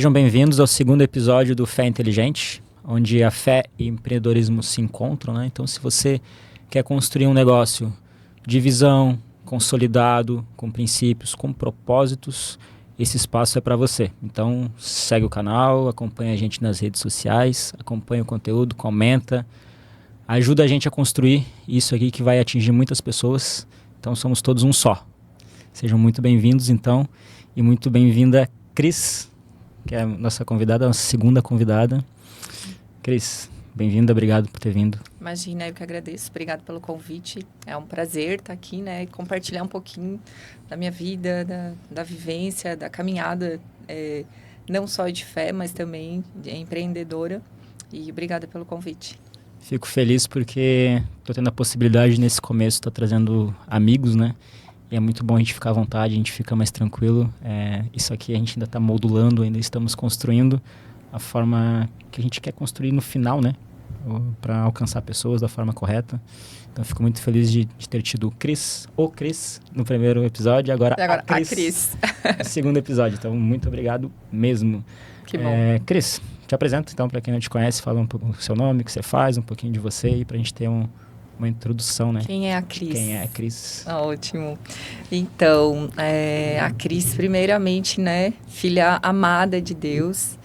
Sejam bem-vindos ao segundo episódio do Fé Inteligente, onde a fé e o empreendedorismo se encontram, né? Então, se você quer construir um negócio de visão, consolidado, com princípios, com propósitos, esse espaço é para você. Então, segue o canal, acompanha a gente nas redes sociais, acompanha o conteúdo, comenta, ajuda a gente a construir isso aqui que vai atingir muitas pessoas. Então, somos todos um só. Sejam muito bem-vindos, então, e muito bem-vinda, Cris, que é a nossa convidada, a nossa segunda convidada. Cris, bem-vinda, obrigado por ter vindo. Imagina, eu que agradeço, obrigado pelo convite. É um prazer estar aqui, né, e compartilhar um pouquinho da minha vida, da vivência, da caminhada, não só de fé, mas também de empreendedora. E obrigada pelo convite. Fico feliz porque estou tendo a possibilidade nesse começo, estar trazendo amigos, né? E é muito bom a gente ficar à vontade, a gente fica mais tranquilo. Isso aqui a gente ainda está modulando, ainda estamos construindo a forma que a gente quer construir no final, né? Para alcançar pessoas da forma correta. Então, fico muito feliz de ter tido o Cris no primeiro episódio, e agora a Cris no segundo episódio. Então, muito obrigado mesmo. Que bom. Cris, te apresenta, então, para quem não te conhece, fala um pouco do seu nome, o que você faz, um pouquinho de você, e para a gente ter uma introdução, né? Quem é a Cris? Quem é a Cris? Ótimo. Então, a Cris, primeiramente, né, filha amada de Deus.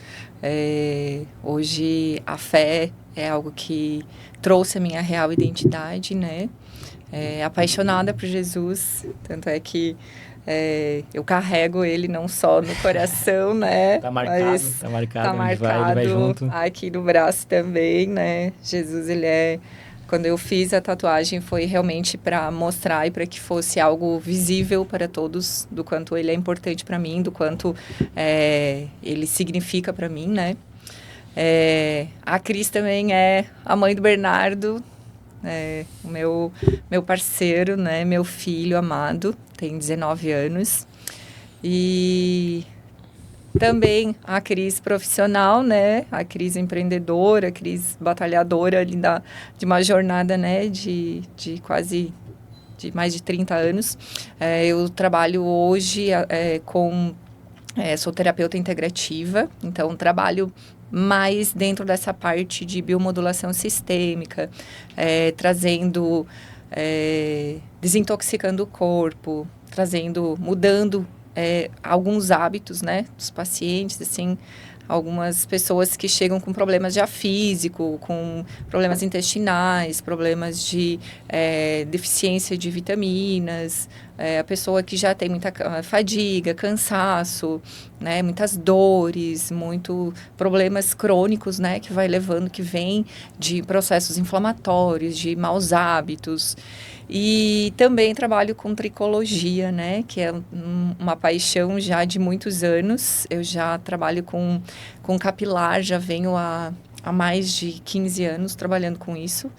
Hoje, a fé é algo que trouxe a minha real identidade, né? Apaixonada por Jesus, tanto é que eu carrego ele não só no coração, né? Tá marcado, mas tá marcado, tá marcado ele vai junto. Aqui no braço também, né? Jesus, ele é... Quando eu fiz a tatuagem, foi realmente para mostrar e para que fosse algo visível para todos, do quanto ele é importante para mim, do quanto ele significa para mim, né? A Cris também é a mãe do Bernardo, o meu parceiro, né? Meu filho amado, tem 19 anos. E também a Cris profissional, né? A Cris empreendedora, a Cris batalhadora ali de uma jornada, né? De mais de 30 anos. Eu trabalho hoje sou terapeuta integrativa, então trabalho mais dentro dessa parte de biomodulação sistêmica, trazendo, desintoxicando o corpo, mudando alguns hábitos, né, dos pacientes, assim, algumas pessoas que chegam com problemas já físico, com problemas intestinais, problemas de deficiência de vitaminas, a pessoa que já tem muita fadiga, cansaço, né, muitas dores, problemas crônicos, né, que vai levando, que vem de processos inflamatórios, de maus hábitos. E também trabalho com tricologia, né, que é uma paixão já de muitos anos. Eu já trabalho com capilar, já venho há mais de 15 anos trabalhando com isso.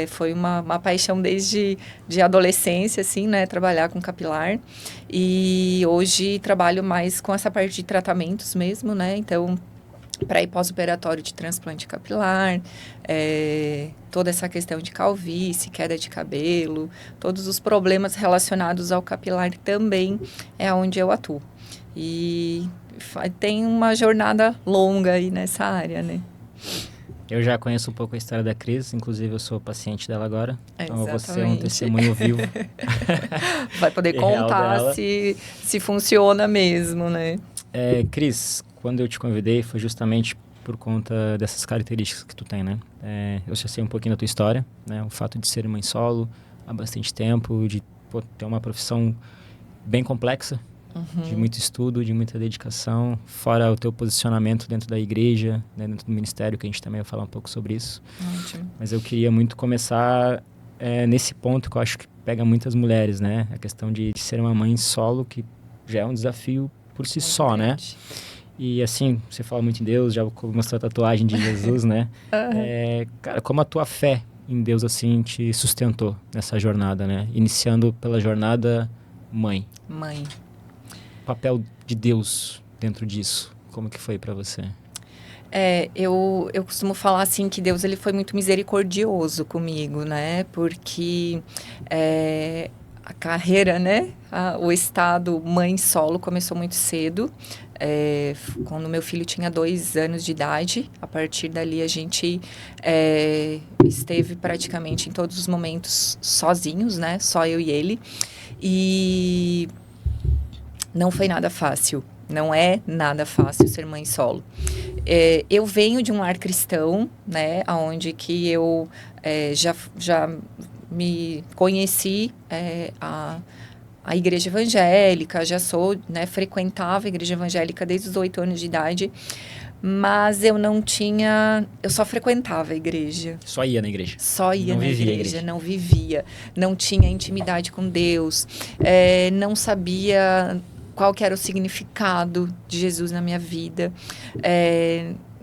Foi uma paixão desde de adolescência, assim, né, trabalhar com capilar. E hoje trabalho mais com essa parte de tratamentos mesmo, né, então pré e pós-operatório de transplante capilar, toda essa questão de calvície, queda de cabelo, todos os problemas relacionados ao capilar também é onde eu atuo. E tem uma jornada longa aí nessa área, né? Eu já conheço um pouco a história da Cris, inclusive eu sou paciente dela agora. Então você é um Exatamente. testemunho vivo. Vai poder contar se funciona mesmo, né? Cris, quando eu te convidei foi justamente por conta dessas características que tu tem, né? Eu já sei um pouquinho da tua história, né? O fato de ser mãe solo há bastante tempo, de ter uma profissão bem complexa, de muito estudo, de muita dedicação, fora o teu posicionamento dentro da igreja, né? Dentro do ministério, que a gente também vai falar um pouco sobre isso. Ótimo. Mas eu queria muito começar nesse ponto que eu acho que pega muitas mulheres, né? A questão de ser uma mãe solo, que já é um desafio por si só, né? E assim, você fala muito em Deus, já mostrou a tatuagem de Jesus, né? Cara, como a tua fé em Deus, assim, te sustentou nessa jornada, né? Iniciando pela jornada mãe. O papel de Deus dentro disso, como que foi para você? Eu costumo falar assim que Deus ele foi muito misericordioso comigo, né? Porque a carreira, né? O estado mãe solo começou muito cedo. Quando meu filho tinha 2 anos de idade, a partir dali a gente esteve praticamente em todos os momentos sozinhos, né? Só eu e ele. E não foi nada fácil. Não é nada fácil ser mãe solo. Eu venho de um lar cristão, né? Onde que eu já me conheci a igreja evangélica, já sou, né, frequentava a igreja evangélica desde os 8 anos de idade, mas eu só frequentava a igreja. Só ia na igreja? Só ia na igreja, não vivia, não tinha intimidade com Deus, não sabia qual que era o significado de Jesus na minha vida.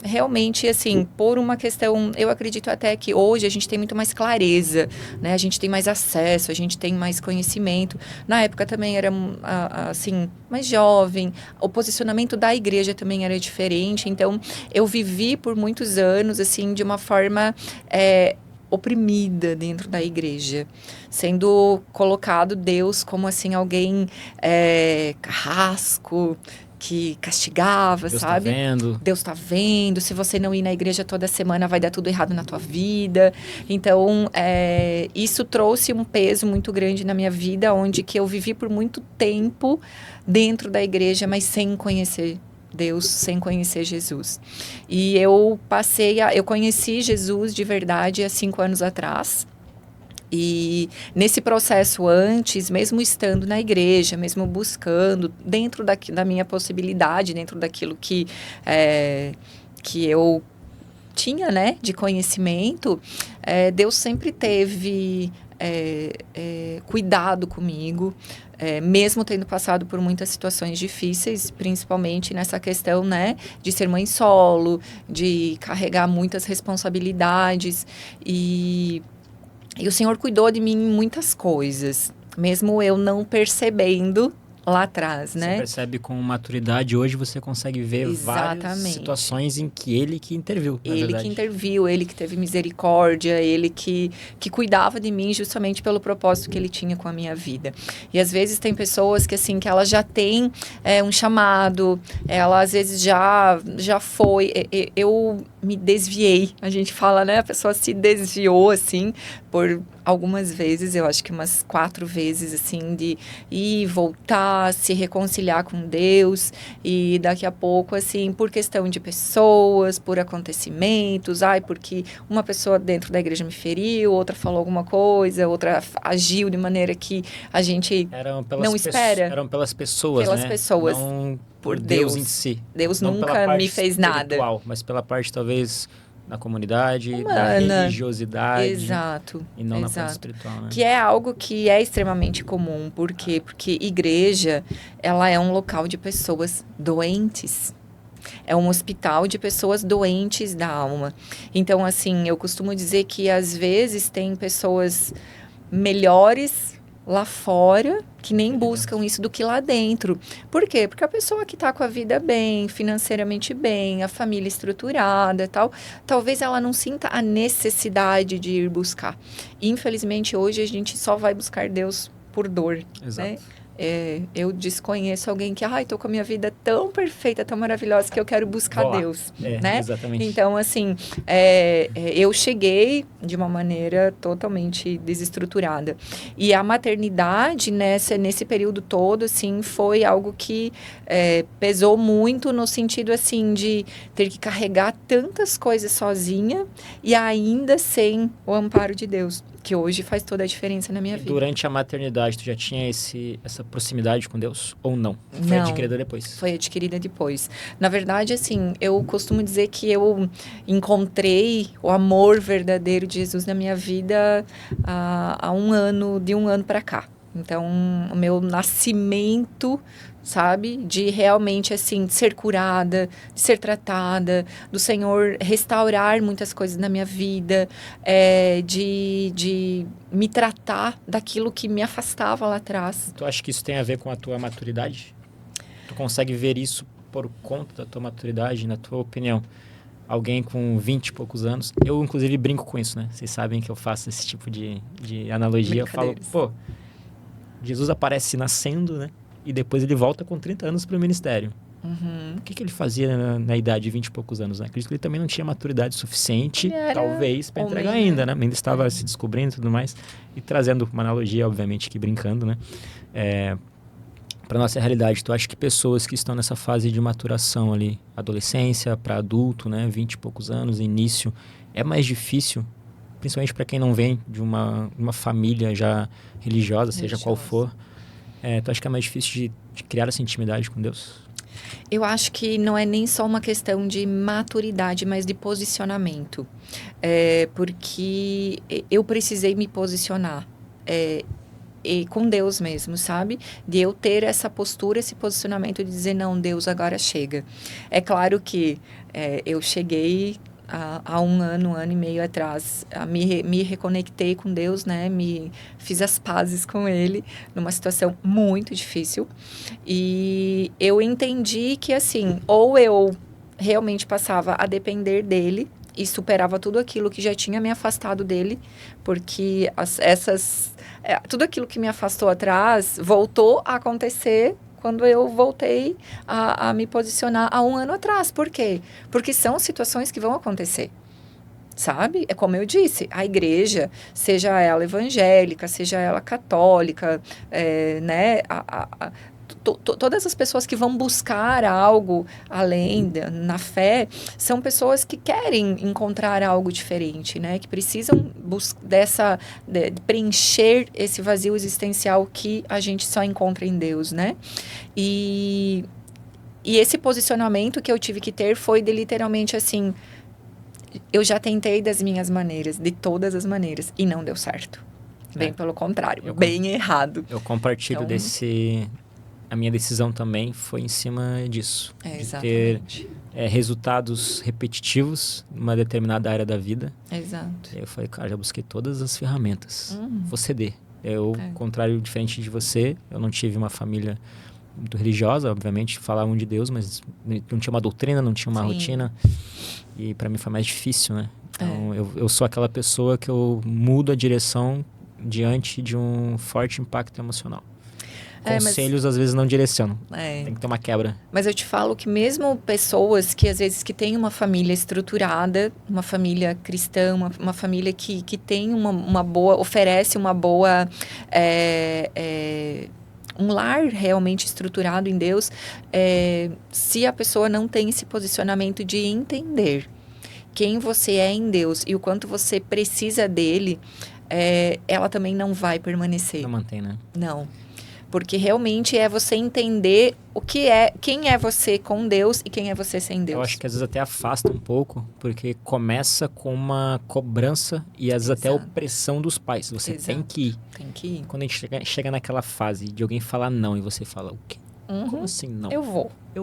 Realmente, assim, por uma questão, eu acredito até que hoje a gente tem muito mais clareza, né? A gente tem mais acesso, a gente tem mais conhecimento. Na época também era, assim, mais jovem, o posicionamento da igreja também era diferente. Então, eu vivi por muitos anos, assim, de uma forma oprimida dentro da igreja, sendo colocado Deus como, assim, alguém carrasco, que castigava, Deus sabe? Tá vendo. Deus tá vendo. Se você não ir na igreja toda semana, vai dar tudo errado na tua vida. Então, isso trouxe um peso muito grande na minha vida, onde que eu vivi por muito tempo dentro da igreja, mas sem conhecer Deus, sem conhecer Jesus. E eu conheci Jesus de verdade há 5 anos atrás. E nesse processo antes, mesmo estando na igreja, mesmo buscando, dentro da minha possibilidade, dentro daquilo que eu tinha, né, de conhecimento, Deus sempre teve cuidado comigo, mesmo tendo passado por muitas situações difíceis, principalmente nessa questão, né, de ser mãe solo, de carregar muitas responsabilidades e o Senhor cuidou de mim em muitas coisas, mesmo eu não percebendo lá atrás, né? Você percebe com maturidade, hoje você consegue ver várias situações em que ele que interviu, na verdade. Ele que interviu, ele que teve misericórdia, ele que cuidava de mim justamente pelo propósito que ele tinha com a minha vida. E às vezes tem pessoas que, assim, que elas já têm um chamado, ela às vezes já foi, eu me desviei, a gente fala, né? A pessoa se desviou, assim, por algumas vezes, eu acho que umas 4 vezes, assim, de ir, voltar, se reconciliar com Deus, e daqui a pouco, assim, por questão de pessoas, por acontecimentos, porque uma pessoa dentro da igreja me feriu, outra falou alguma coisa, outra agiu de maneira que a gente não espera. Eram pelas pessoas, pelas né? pessoas. Não por Deus em si. Deus não nunca me fez nada. Mas pela parte, talvez, da comunidade, humana, da religiosidade. Exato. E não na parte espiritual, né? Que é algo que é extremamente comum. Por quê? Porque igreja, ela é um local de pessoas doentes. É um hospital de pessoas doentes da alma. Então, assim, eu costumo dizer que, às vezes, tem pessoas melhores lá fora que nem buscam isso do que lá dentro. Por quê? Porque a pessoa que está com a vida bem, financeiramente bem, a família estruturada, tal, talvez ela não sinta a necessidade de ir buscar. Infelizmente, hoje a gente só vai buscar Deus por dor. Exato. Né? Eu desconheço alguém que, estou com a minha vida tão perfeita, tão maravilhosa, que eu quero buscar Deus, né? Exatamente. Então, assim, eu cheguei de uma maneira totalmente desestruturada. E a maternidade, nesse período todo, assim, foi algo que pesou muito no sentido, assim, de ter que carregar tantas coisas sozinha e ainda sem o amparo de Deus, que hoje faz toda a diferença na minha vida. Durante a maternidade, tu já tinha essa proximidade com Deus? Ou não? Foi adquirida depois? Foi adquirida depois. Na verdade, assim, eu costumo dizer que eu encontrei o amor verdadeiro de Jesus na minha vida há de um ano para cá. Então, o meu nascimento, sabe, de realmente, assim, de ser curada, de ser tratada, do Senhor restaurar muitas coisas na minha vida, de me tratar daquilo que me afastava lá atrás. Tu acha que isso tem a ver com a tua maturidade? Tu consegue ver isso por conta da tua maturidade, na tua opinião? Alguém com 20 e poucos anos, eu inclusive brinco com isso, né? Vocês sabem que eu faço esse tipo de analogia, eu falo, Jesus aparece nascendo, né? E depois ele volta com 30 anos para o ministério. O que ele fazia na idade de 20 e poucos anos? Né? Acredito que ele também não tinha maturidade suficiente, talvez, para entregar ainda, né? Ainda estava se descobrindo e tudo mais. E trazendo uma analogia, obviamente, que brincando, né? Para nossa realidade, tu acha que pessoas que estão nessa fase de maturação ali, adolescência para adulto, né? 20 e poucos anos, início, é mais difícil, principalmente para quem não vem de uma família já religiosa, seja qual for. Tu acha que é mais difícil de criar essa intimidade com Deus? Eu acho que não é nem só uma questão de maturidade, mas de posicionamento. Porque eu precisei me posicionar. E com Deus mesmo, sabe? De eu ter essa postura, esse posicionamento de dizer, não, Deus, agora chega. É claro que eu cheguei há um ano e meio atrás, me reconectei com Deus, né? Fiz as pazes com Ele numa situação muito difícil. E eu entendi que, assim, ou eu realmente passava a depender dEle e superava tudo aquilo que já tinha me afastado dEle, porque tudo aquilo que me afastou atrás voltou a acontecer quando eu voltei a me posicionar há um ano atrás. Por quê? Porque são situações que vão acontecer, sabe? É como eu disse, a igreja, seja ela evangélica, seja ela católica, né? Todas as pessoas que vão buscar algo além na fé, são pessoas que querem encontrar algo diferente, né? Que precisam de preencher esse vazio existencial que a gente só encontra em Deus, né? E esse posicionamento que eu tive que ter foi de literalmente assim, eu já tentei das minhas maneiras, de todas as maneiras, e não deu certo. Bem pelo contrário, bem errado. Eu compartilho a minha decisão também foi em cima disso. De ter resultados repetitivos numa determinada área da vida. Exato. E aí eu falei, cara, já busquei todas as ferramentas. Vou ceder. Contrário, diferente de você, eu não tive uma família muito religiosa, obviamente, falavam de Deus, mas não tinha uma doutrina, não tinha uma rotina. E para mim foi mais difícil, né? Então, eu sou aquela pessoa que eu mudo a direção diante de um forte impacto emocional. Conselhos às vezes não direcionam. Tem que ter uma quebra. Mas eu te falo que mesmo pessoas que às vezes que têm uma família estruturada, uma família cristã, uma família que tem uma boa, oferece uma boa, um lar realmente estruturado em Deus, se a pessoa não tem esse posicionamento de entender quem você é em Deus e o quanto você precisa dele, ela também não vai permanecer. Não mantém, né? Não. Porque realmente é você entender quem é você com Deus e quem é você sem Deus. Eu acho que às vezes até afasta um pouco, porque começa com uma cobrança e às vezes até opressão dos pais. Você tem que ir. Tem que ir. Quando a gente chega naquela fase de alguém falar não e você fala, o quê? Como assim não? Eu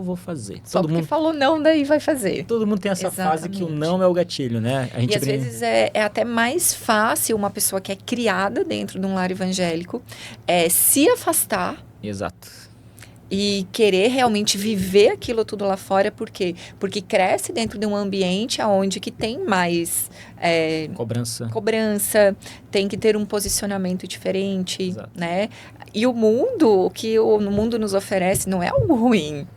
vou fazer. Só todo mundo falou não, daí vai fazer. Todo mundo tem essa fase que o não é o gatilho, né? E às vezes é até mais fácil uma pessoa que é criada dentro de um lar evangélico se afastar. Exato. E querer realmente viver aquilo tudo lá fora. Por quê? Porque cresce dentro de um ambiente onde que tem mais... Cobrança. Tem que ter um posicionamento diferente. Exato. Né? E o mundo, o que o mundo nos oferece não é algo ruim.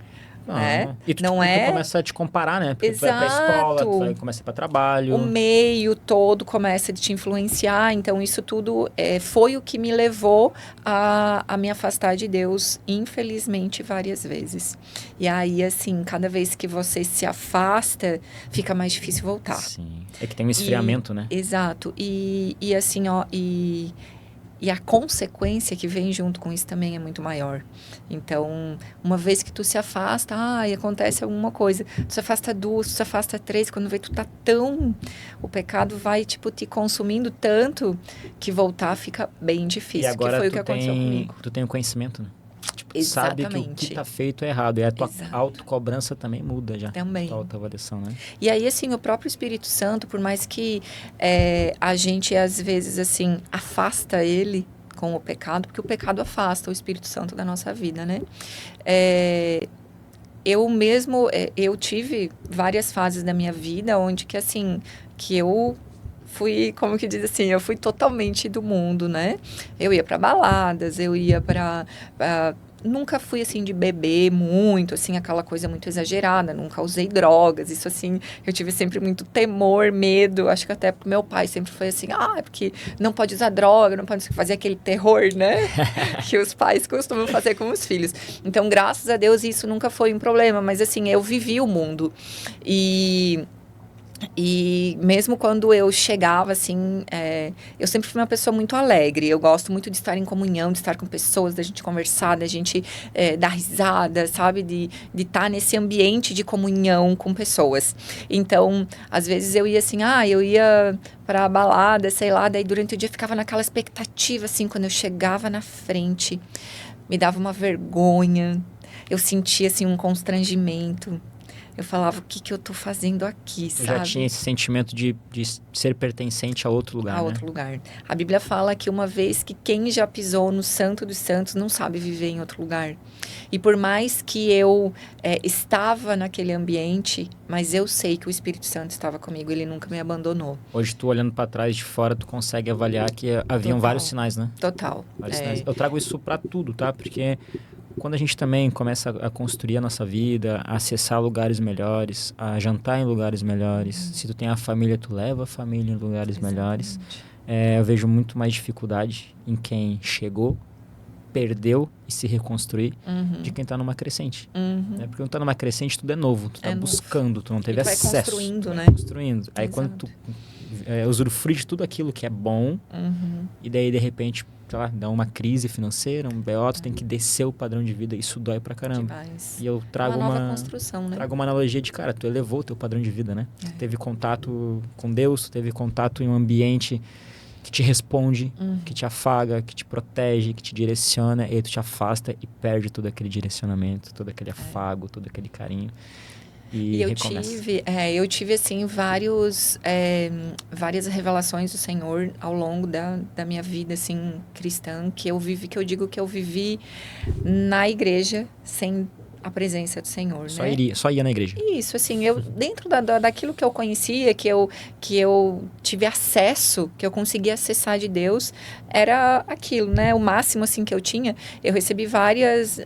Né? E tu começa a te comparar, né? Porque tu vai pra escola, tu vai começar pra trabalho. O meio todo começa a te influenciar. Então, isso tudo foi o que me levou a me afastar de Deus, infelizmente, várias vezes. E aí, assim, cada vez que você se afasta, fica mais difícil voltar. Sim. É que tem um esfriamento, né? Exato. E assim, ó... E a consequência que vem junto com isso também é muito maior. Então, uma vez que tu se afasta, acontece alguma coisa. Tu se afasta 2, tu se afasta 3, quando vê tu tá tão... O pecado vai, tipo, te consumindo tanto que voltar fica bem difícil. E agora que foi o que aconteceu comigo. Tu tem o conhecimento, né? Tipo, Exatamente. Sabe que o que tá feito é errado. E a tua autocobrança também muda já. Também. A tua autoavaliação, né? E aí, assim, o próprio Espírito Santo, por mais que a gente, às vezes, assim, afasta ele com o pecado, porque o pecado afasta o Espírito Santo da nossa vida, né? Eu tive várias fases da minha vida onde que, assim, que eu como que diz assim, eu fui totalmente do mundo, né? Eu ia para baladas, eu ia para nunca fui, assim, de beber muito, assim, aquela coisa muito exagerada. Nunca usei drogas. Isso, assim, eu tive sempre muito temor, medo. Acho que até meu pai sempre foi assim, é porque não pode usar droga, não pode fazer aquele terror, né? Que os pais costumam fazer com os filhos. Então, graças a Deus, isso nunca foi um problema. Mas, assim, eu vivi o mundo. E mesmo quando eu chegava, assim, eu sempre fui uma pessoa muito alegre. Eu gosto muito de estar em comunhão, de estar com pessoas, da gente conversar, da gente dar risada, sabe? De estar nesse ambiente de comunhão com pessoas. Então, às vezes eu ia assim, eu ia pra balada, sei lá, daí durante o dia eu ficava naquela expectativa, assim, quando eu chegava na frente, me dava uma vergonha, eu sentia, assim, um constrangimento. Eu falava, o que eu tô fazendo aqui, sabe? Eu já tinha esse sentimento de ser pertencente a outro lugar, a outro lugar. A Bíblia fala que uma vez que quem já pisou no Santo dos Santos não sabe viver em outro lugar. E por mais que eu estava naquele ambiente, mas eu sei que o Espírito Santo estava comigo, ele nunca me abandonou. Hoje, tu olhando para trás de fora, tu consegue avaliar que haviam vários sinais, né? Total. Vários sinais. Eu trago isso para tudo, tá? Porque quando a gente também começa a construir a nossa vida, a acessar lugares melhores, a jantar em lugares melhores, se tu tem a família, tu leva a família em lugares melhores. Eu vejo muito mais dificuldade em quem chegou, perdeu e se reconstruir de quem tá numa crescente. Porque quando tá numa crescente, tudo é novo. Tu tá buscando, tu não teve acesso. Vai construindo, né? Construindo. Aí quando tu usufrui de tudo aquilo que é bom, e daí, de repente, sei lá, dá uma crise financeira, um BO, tu tem que descer o padrão de vida, isso dói pra caramba. Demais. E eu trago uma nova construção, né? Trago uma analogia de, cara, tu elevou o teu padrão de vida, né? Tu teve contato com Deus, tu teve contato em um ambiente que te responde, que te afaga, que te protege, que te direciona, e aí tu te afasta e perde todo aquele direcionamento, todo aquele afago, todo aquele carinho. E eu tive assim, várias revelações do Senhor ao longo da minha vida, assim, cristã, que eu vivi na igreja sem a presença do Senhor, Só ia na igreja. Isso, assim, eu dentro daquilo que eu conhecia, que eu tive acesso, que eu conseguia acessar de Deus, era aquilo, né? O máximo, assim, que eu tinha. Eu recebi várias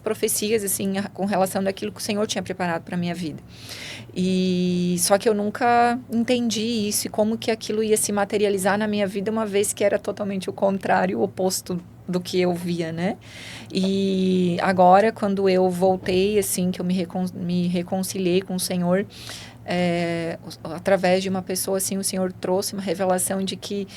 profecias, assim, com relação daquilo que o Senhor tinha preparado para minha vida. E só que eu nunca entendi isso e como que aquilo ia se materializar na minha vida, uma vez que era totalmente o contrário, o oposto do que eu via, né? E agora, quando eu voltei, assim, que eu me reconciliei com o Senhor, através de uma pessoa, assim, o Senhor trouxe uma revelação de que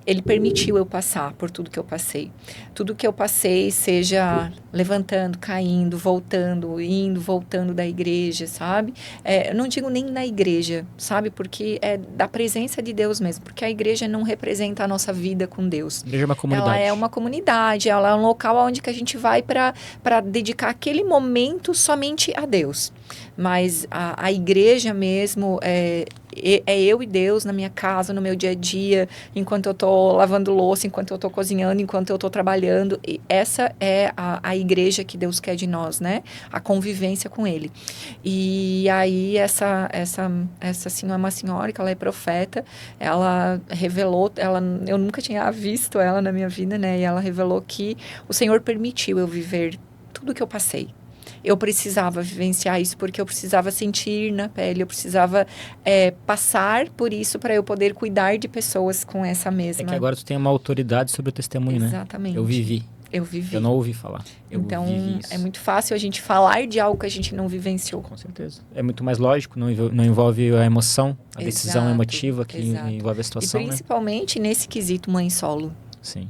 Ele permitiu eu passar por tudo que eu passei. Tudo que eu passei, seja levantando, caindo, voltando, indo, voltando da igreja, sabe? Eu não digo nem na igreja, sabe? Porque é da presença de Deus mesmo. Porque a igreja não representa a nossa vida com Deus. A igreja é uma comunidade. Ela é uma comunidade, ela é um local onde que a gente vai para dedicar aquele momento somente a Deus. Mas a igreja mesmo é eu e Deus na minha casa, no meu dia a dia, enquanto eu tô lavando louça, enquanto eu tô cozinhando, enquanto eu tô trabalhando. E essa é a igreja que Deus quer de nós, né? A convivência com Ele. E aí essa senhora, uma senhora que ela é profeta, ela revelou, eu nunca tinha visto ela na minha vida, né? E ela revelou que o Senhor permitiu eu viver tudo que eu passei. Eu precisava vivenciar isso porque eu precisava sentir na pele, eu precisava passar por isso para eu poder cuidar de pessoas com essa mesma... É que agora tu tem uma autoridade sobre o testemunho, Exatamente. Né? Eu vivi. Eu não ouvi falar. Então, vivi isso. É muito fácil a gente falar de algo que a gente não vivenciou. Com certeza. É muito mais lógico, não envolve a emoção, a decisão emotiva que envolve a situação, e principalmente nesse quesito mãe solo. Sim.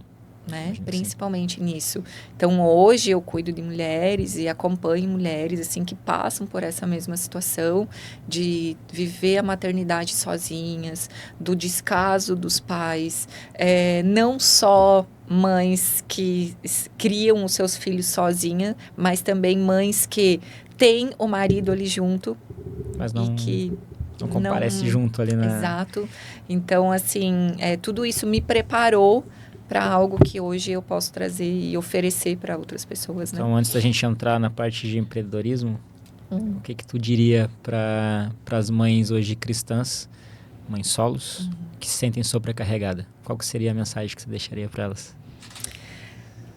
Né? Principalmente nisso. Então, hoje eu cuido de mulheres e acompanho mulheres assim que passam por essa mesma situação de viver a maternidade sozinhas, do descaso dos pais, não só mães que criam os seus filhos sozinhas, mas também mães que têm o marido ali junto, mas não... e que não comparece junto ali, né? Exato. Então, assim, tudo isso me preparou para algo que hoje eu posso trazer e oferecer para outras pessoas, né? Então, antes da gente entrar na parte de empreendedorismo, o que tu diria para as mães hoje cristãs, mães solos, que se sentem sobrecarregadas, qual que seria a mensagem que você deixaria para elas?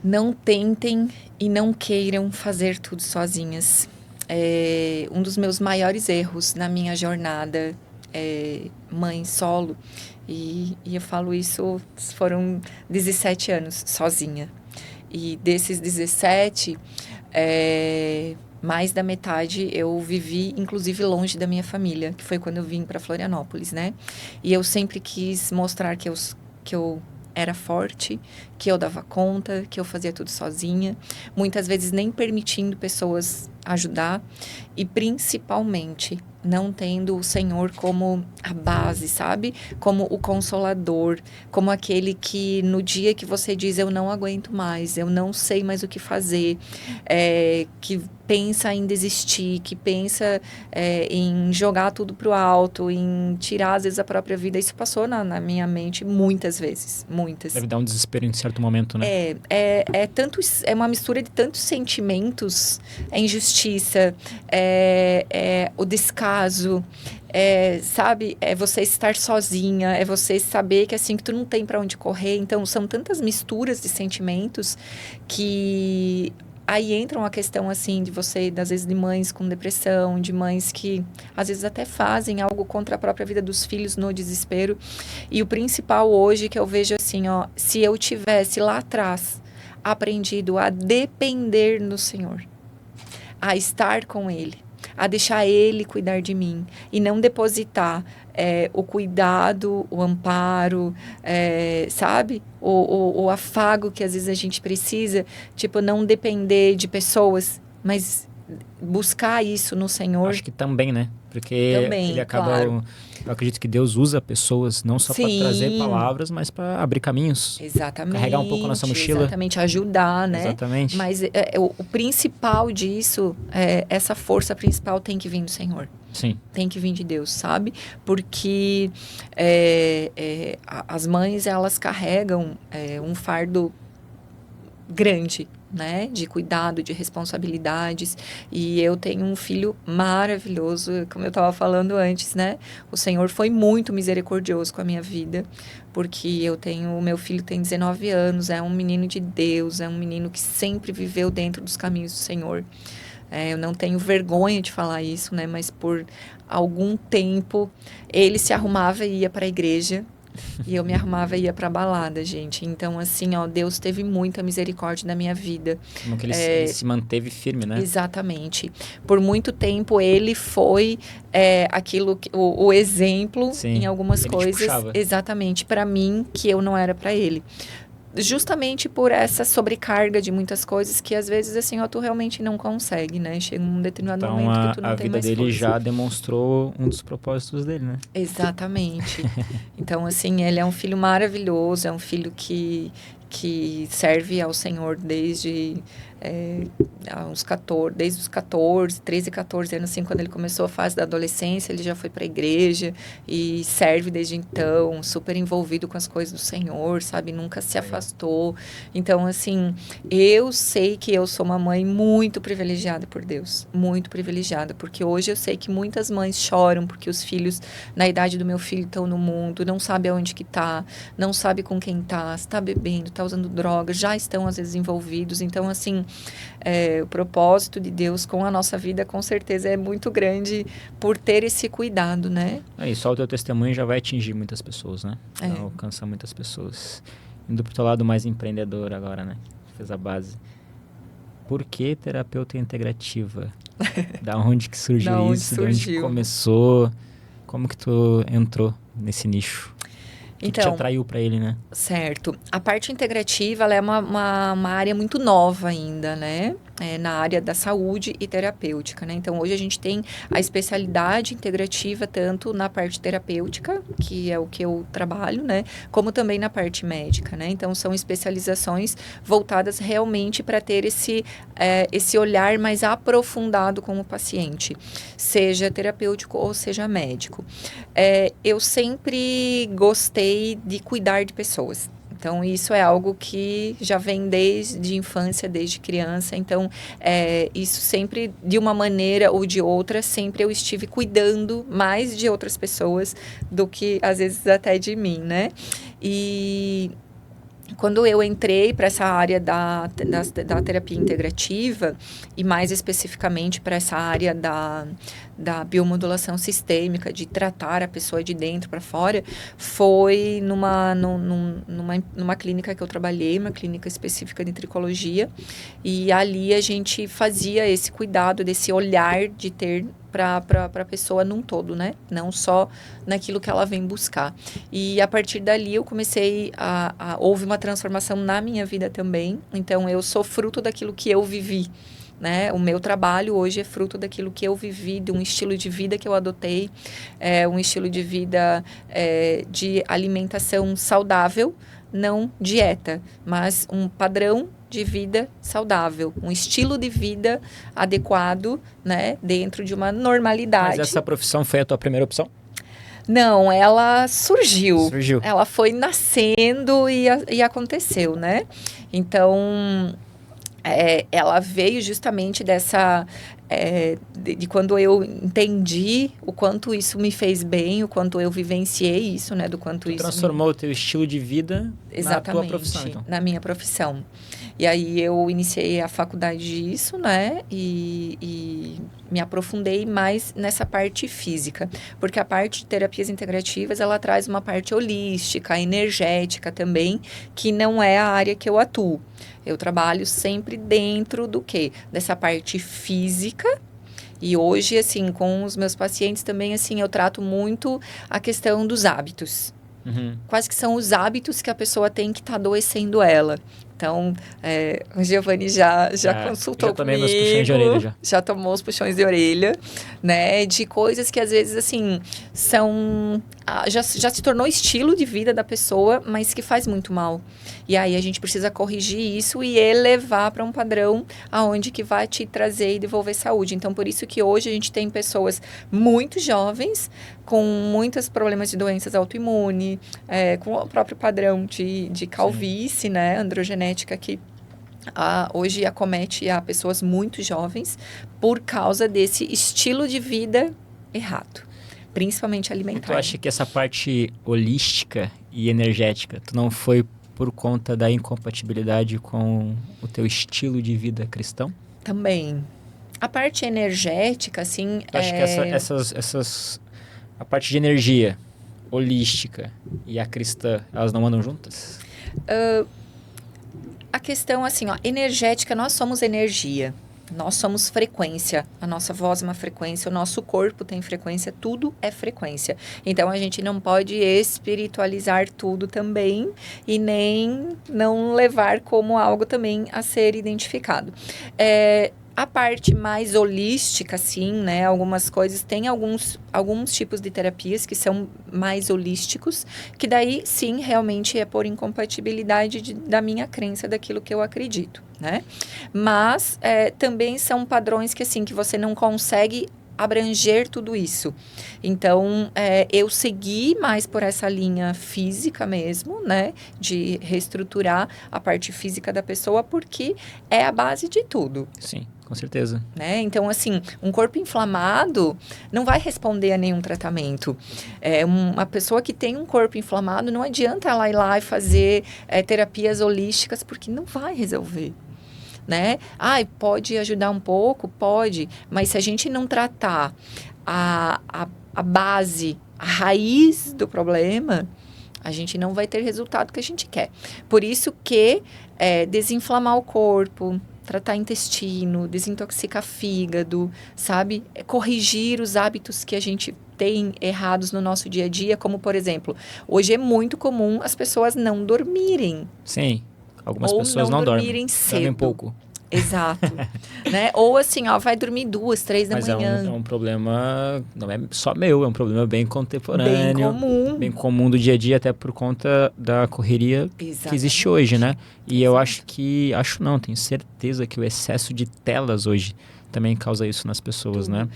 Não tentem e não queiram fazer tudo sozinhas. Um dos meus maiores erros na minha jornada mãe solo, e eu falo isso, foram 17 anos sozinha. E desses 17, mais da metade eu vivi, inclusive, longe da minha família, que foi quando eu vim para Florianópolis, né? E eu sempre quis mostrar que eu era forte, que eu dava conta, que eu fazia tudo sozinha, muitas vezes nem permitindo pessoas ajudar e principalmente não tendo o Senhor como a base, sabe? Como o consolador, como aquele que no dia que você diz eu não aguento mais, eu não sei mais o que fazer, que pensa em desistir, que pensa em jogar tudo pro alto, em tirar às vezes a própria vida. Isso passou na minha mente muitas vezes, muitas. Deve dar um desespero em certo momento, né? É uma mistura de tantos sentimentos, injustiça, o descaso, sabe? É você estar sozinha, é você saber que assim, que tu não tem para onde correr. Então, são tantas misturas de sentimentos que aí entra uma questão assim de você, às vezes, de mães com depressão, de mães que às vezes até fazem algo contra a própria vida dos filhos no desespero. E o principal hoje que eu vejo assim, ó, se eu tivesse lá atrás aprendido a depender no Senhor, a estar com Ele, a deixar Ele cuidar de mim e não depositar o cuidado, o amparo, sabe? O afago que às vezes a gente precisa, tipo, não depender de pessoas, mas buscar isso no Senhor. Acho que também, né? Porque ele acaba... Claro. Eu acredito que Deus usa pessoas não só para trazer palavras, mas para abrir caminhos. Exatamente. Carregar um pouco a nossa mochila. Exatamente, ajudar, né? Exatamente. Mas o principal disso, essa força principal tem que vir do Senhor. Sim. Tem que vir de Deus, sabe? Porque as mães, elas carregam um fardo grande, né? De cuidado, de responsabilidades. E eu tenho um filho maravilhoso, como eu estava falando antes, né? O Senhor foi muito misericordioso com a minha vida, porque o meu filho tem 19 anos, é um menino de Deus, é um menino que sempre viveu dentro dos caminhos do Senhor. Eu não tenho vergonha de falar isso, né? Mas por algum tempo, ele se arrumava e ia para a igreja, e eu me arrumava e ia pra balada, gente. Então, assim, ó, Deus teve muita misericórdia na minha vida. Como que ele se manteve firme, né? Exatamente. Por muito tempo, ele foi aquilo, o exemplo. Sim, em algumas coisas. Te puxava. Exatamente, pra mim, que eu não era pra ele. Justamente por essa sobrecarga de muitas coisas que às vezes assim, ó, tu realmente não consegue, né? Chega um determinado momento que tu não tem mais força. A vida dele já demonstrou um dos propósitos dele, né? Exatamente. Então, assim, ele é um filho maravilhoso, é um filho que serve ao Senhor desde desde os 14, 13, 14 anos, assim, quando ele começou a fase da adolescência, ele já foi para a igreja e serve desde então, super envolvido com as coisas do Senhor, sabe? Nunca se afastou. Então, assim, eu sei que eu sou uma mãe muito privilegiada por Deus, muito privilegiada, porque hoje eu sei que muitas mães choram porque os filhos, na idade do meu filho, estão no mundo, não sabe aonde que tá, não sabe com quem tá, está bebendo, está usando drogas, já estão às vezes envolvidos. Então, assim, o propósito de Deus com a nossa vida, com certeza, é muito grande por ter esse cuidado, né? E só o teu testemunho já vai atingir muitas pessoas, né? Já alcança muitas pessoas. Indo pro teu lado mais empreendedor agora, né? Fez a base. Por que terapeuta integrativa? Da onde que surgiu isso? Da onde começou? Como que tu entrou nesse nicho? O que te atraiu para ele, né? Certo. A parte integrativa, ela é uma área muito nova ainda, né? Na área da saúde e terapêutica, né? Então, hoje a gente tem a especialidade integrativa tanto na parte terapêutica, que é o que eu trabalho, né? Como também na parte médica, né? Então, são especializações voltadas realmente para ter esse olhar mais aprofundado com o paciente, seja terapêutico ou seja médico. Eu sempre gostei de cuidar de pessoas. Então, isso é algo que já vem desde infância, desde criança. Então, isso sempre, de uma maneira ou de outra, sempre eu estive cuidando mais de outras pessoas do que, às vezes, até de mim, né? E quando eu entrei para essa área da terapia integrativa, e mais especificamente para essa área da biomodulação sistêmica, de tratar a pessoa de dentro para fora, foi numa clínica que eu trabalhei, uma clínica específica de tricologia, e ali a gente fazia esse cuidado, desse olhar de ter para a pessoa num todo, né? Não só naquilo que ela vem buscar. E a partir dali eu comecei houve uma transformação na minha vida também. Então eu sou fruto daquilo que eu vivi, né? O meu trabalho hoje é fruto daquilo que eu vivi, de um estilo de vida que eu adotei, um estilo de vida de alimentação saudável, não dieta, mas um padrão de vida saudável, um estilo de vida adequado, né, dentro de uma normalidade. Mas essa profissão foi a tua primeira opção? Não, ela surgiu. Ela foi nascendo e aconteceu, né? Então, ela veio justamente dessa... de quando eu entendi o quanto isso me fez bem, o quanto eu vivenciei isso, né? Do quanto isso transformou o teu estilo de vida na tua profissão, então. Na minha profissão. E aí eu iniciei a faculdade disso, né? E me aprofundei mais nessa parte física. Porque a parte de terapias integrativas, ela traz uma parte holística, energética também, que não é a área que eu atuo. Eu trabalho sempre dentro do quê? Dessa parte física. E hoje, assim, com os meus pacientes também, assim, eu trato muito a questão dos hábitos. Uhum. Quais que são os hábitos que a pessoa tem que tá adoecendo ela. Então, o Giovanni já consultou já tomei comigo. Meus puxões de orelha já tomou os puxões de orelha, né? De coisas que, às vezes, assim, são... Já se tornou estilo de vida da pessoa, mas que faz muito mal. E aí, a gente precisa corrigir isso e elevar para um padrão aonde que vai te trazer e devolver saúde. Então, por isso que hoje a gente tem pessoas muito jovens, com muitos problemas de doenças autoimunes, com o próprio padrão de calvície, né? Androgenética que hoje acomete a pessoas muito jovens por causa desse estilo de vida errado, principalmente alimentar. Tu acha que essa parte holística e energética, tu não foi por conta da incompatibilidade com o teu estilo de vida cristão? Também. A parte energética, assim... Tu acha que a parte de energia holística e a cristã, elas não andam juntas? A questão, assim, energética, nós somos energia. Nós somos frequência. A nossa voz é uma frequência, o nosso corpo tem frequência, tudo é frequência. Então, a gente não pode espiritualizar tudo também e nem não levar como algo também a ser identificado. A parte mais holística, sim, né? Algumas coisas, tem alguns tipos de terapias que são mais holísticos, que daí, sim, realmente é por incompatibilidade da minha crença, daquilo que eu acredito, né? Mas também são padrões que, assim, que você não consegue abranger tudo isso. Então, eu segui mais por essa linha física mesmo, né? De reestruturar a parte física da pessoa, porque é a base de tudo. Sim, com certeza. Né? Então, assim, um corpo inflamado não vai responder a nenhum tratamento. Uma pessoa que tem um corpo inflamado, não adianta ela ir lá e fazer terapias holísticas, porque não vai resolver. Né? Pode ajudar um pouco? Pode. Mas se a gente não tratar a base, a raiz do problema, a gente não vai ter resultado que a gente quer. Por isso que desinflamar o corpo, tratar intestino, desintoxicar fígado, sabe? Corrigir os hábitos que a gente tem errados no nosso dia a dia, como, por exemplo, hoje é muito comum as pessoas não dormirem. Sim. Algumas pessoas não dormem cedo. Dormem pouco. Exato. Né? Ou assim, vai dormir 2, 3 da manhã. Mas é um problema, não é só meu, é um problema bem contemporâneo. Bem comum. Bem comum do dia a dia, até por conta da correria que existe hoje, né? E eu tenho certeza que o excesso de telas hoje também causa isso nas pessoas, né?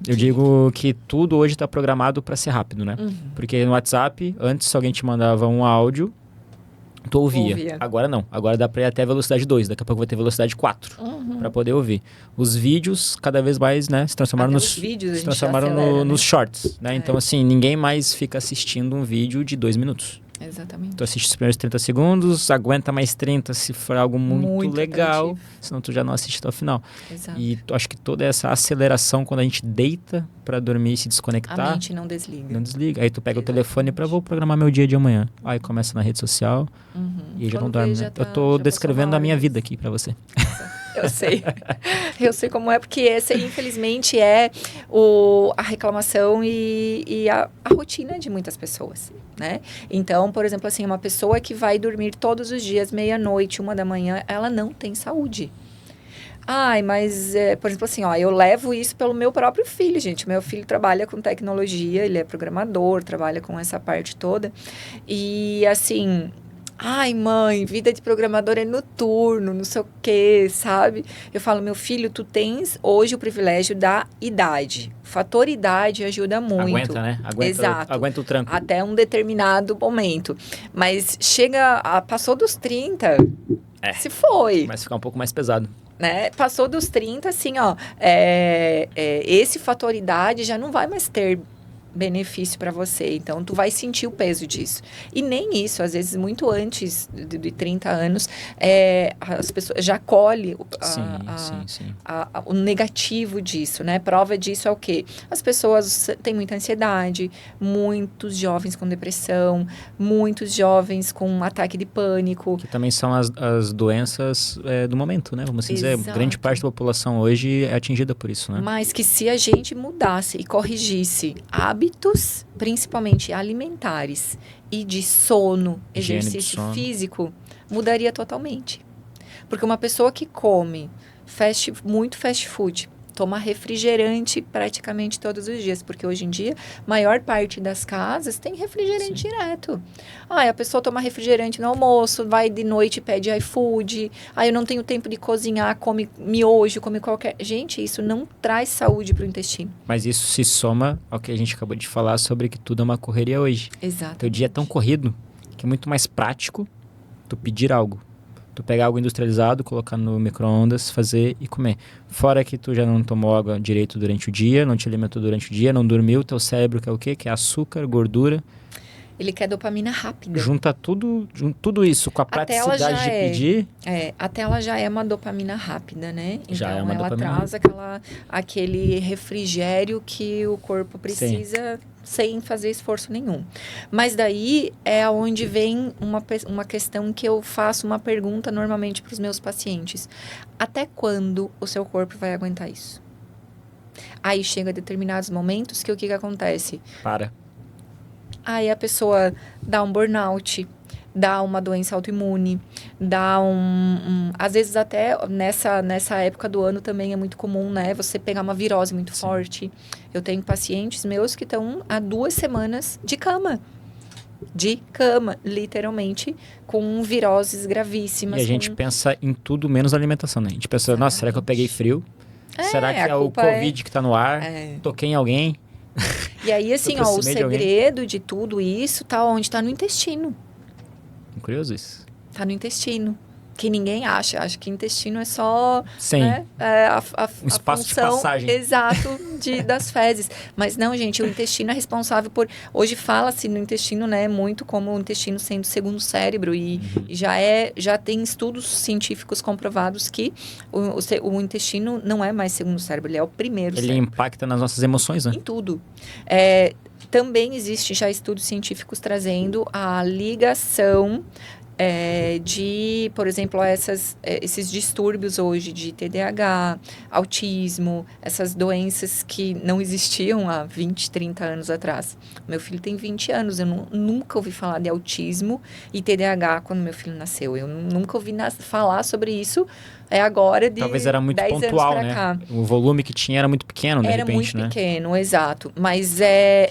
Eu digo que tudo hoje está programado para ser rápido, né? Uhum. Porque no WhatsApp, antes alguém te mandava um áudio, Tu ouvia. Agora não. Agora dá pra ir até a velocidade 2. Daqui a pouco vai ter velocidade 4. Pra poder ouvir. Os vídeos, cada vez mais, né? Se transformaram nos shorts, né? Então, assim, ninguém mais fica assistindo um vídeo de 2 minutos. Exatamente. Tu assiste os primeiros 30 segundos, aguenta mais 30 se for algo muito legal, atrativo. Senão tu já não assiste até o final. Exato. E acho que toda essa aceleração, quando a gente deita pra dormir e se desconectar... A mente não desliga. Não desliga. Aí tu pega o telefone pra vou programar meu dia de amanhã. Aí começa na rede social e já não dorme, né? Eu tô descrevendo a minha vida aqui pra você. Eu sei. Eu sei como é, porque essa, infelizmente, é a reclamação e a rotina de muitas pessoas, né? Então, por exemplo, assim, uma pessoa que vai dormir todos os dias, meia-noite, 1h, ela não tem saúde. Ai, mas, por exemplo, assim, eu levo isso pelo meu próprio filho, gente. Meu filho trabalha com tecnologia, ele é programador, trabalha com essa parte toda. E, assim... Ai, mãe, vida de programador é noturno, não sei o quê, sabe? Eu falo, meu filho, tu tens hoje o privilégio da idade. O fator idade ajuda muito. Aguenta, né? Exato. Aguenta o tranco. Até um determinado momento. Mas passou dos 30, se foi. Começa a ficar um pouco mais pesado. Né? Passou dos 30, assim, esse fator idade já não vai mais ter benefício para você, então tu vai sentir o peso disso. E nem isso, às vezes muito antes de 30 anos, as pessoas já colhem o negativo disso, né? Prova disso é o quê? As pessoas têm muita ansiedade, muitos jovens com depressão, muitos jovens com um ataque de pânico. Que também são as doenças do momento, né? Vamos assim dizer, grande parte da população hoje é atingida por isso, né? Mas que se a gente mudasse e corrigisse hábitos, principalmente alimentares e de sono, exercício físico, mudaria totalmente. Porque uma pessoa que come muito fast food, toma refrigerante praticamente todos os dias, porque hoje em dia, maior parte das casas tem refrigerante direto. A pessoa toma refrigerante no almoço, vai de noite e pede iFood, eu não tenho tempo de cozinhar, come miojo, come qualquer... Gente, isso não traz saúde para o intestino. Mas isso se soma ao que a gente acabou de falar sobre que tudo é uma correria hoje. Exato. Teu dia é tão corrido que é muito mais prático tu pedir algo. Tu pegar algo industrializado, colocar no micro-ondas, fazer e comer. Fora que tu já não tomou água direito durante o dia, não te alimentou durante o dia, não dormiu, teu cérebro quer o quê? Quer açúcar, gordura. Ele quer dopamina rápida. Junta tudo isso com a praticidade de pedir. A tela já é uma dopamina rápida, né? Então já é uma ela dopamina. traz aquele refrigério que o corpo precisa... Sim. Sem fazer esforço nenhum. Mas daí é onde vem uma questão que eu faço uma pergunta normalmente para os meus pacientes. Até quando o seu corpo vai aguentar isso? Aí chega a determinados momentos que o que acontece? Para. Aí a pessoa dá um burnout, dá uma doença autoimune, dá às vezes até nessa época do ano também é muito comum, né? Você pegar uma virose muito forte. Eu tenho pacientes meus que estão há 2 semanas de cama, literalmente, com viroses gravíssimas. E a gente pensa em tudo menos alimentação, né? A gente pensa, nossa, será que eu peguei frio? Será que é o Covid que tá no ar? Toquei em alguém? E aí, assim, o segredo de tudo isso tá onde? Tá no intestino. Curioso isso. Tá no intestino. Que ninguém acha que intestino é só... Sim. Né, um espaço função, de passagem. Exato, das fezes. Mas não, gente, o intestino é responsável por... Hoje fala-se no intestino, né, muito como o intestino sendo o segundo cérebro. E já tem estudos científicos comprovados que o intestino não é mais segundo cérebro, ele é o primeiro cérebro. Ele impacta nas nossas emoções, né? Em tudo. Também existe já estudos científicos trazendo a ligação de, por exemplo, esses distúrbios hoje de TDAH, autismo, essas doenças que não existiam há 20, 30 anos atrás. Meu filho tem 20 anos, eu nunca ouvi falar de autismo e TDAH quando meu filho nasceu. Eu nunca ouvi falar sobre isso agora de 10 anos pra cá. Talvez era muito pontual, né? O volume que tinha era muito pequeno, de repente, né? Era muito pequeno, exato. Mas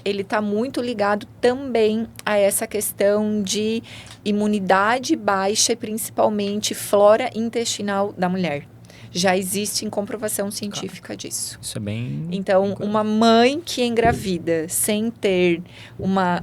ele está muito ligado também a essa questão de imunidade baixa e principalmente flora intestinal da mulher. Já existe comprovação científica disso. Isso é bem... Então, uma mãe que engravida sem ter uma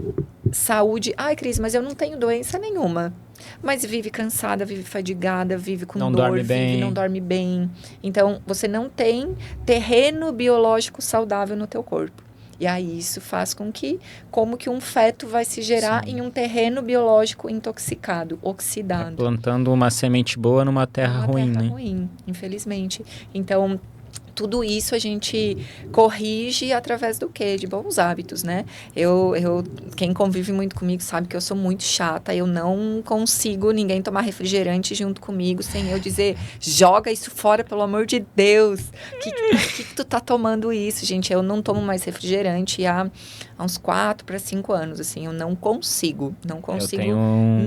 saúde... Ai, Cris, mas eu não tenho doença nenhuma. Mas vive cansada, vive fadigada, vive com Não dor, dorme bem. não dorme bem. Então, você não tem terreno biológico saudável no teu corpo. E aí isso faz com que, como que um feto vai se gerar Sim. em um terreno biológico intoxicado, oxidado. Plantando uma semente boa numa terra ruim, terra né? ruim, infelizmente. Então, tudo isso a gente corrige através do quê? De bons hábitos, né? Quem convive muito comigo sabe que eu sou muito chata. Eu não consigo ninguém tomar refrigerante junto comigo sem eu dizer, joga isso fora, pelo amor de Deus. Que tu tá tomando isso, gente? Eu não tomo mais refrigerante há uns 4 para 5 anos, assim. Eu não consigo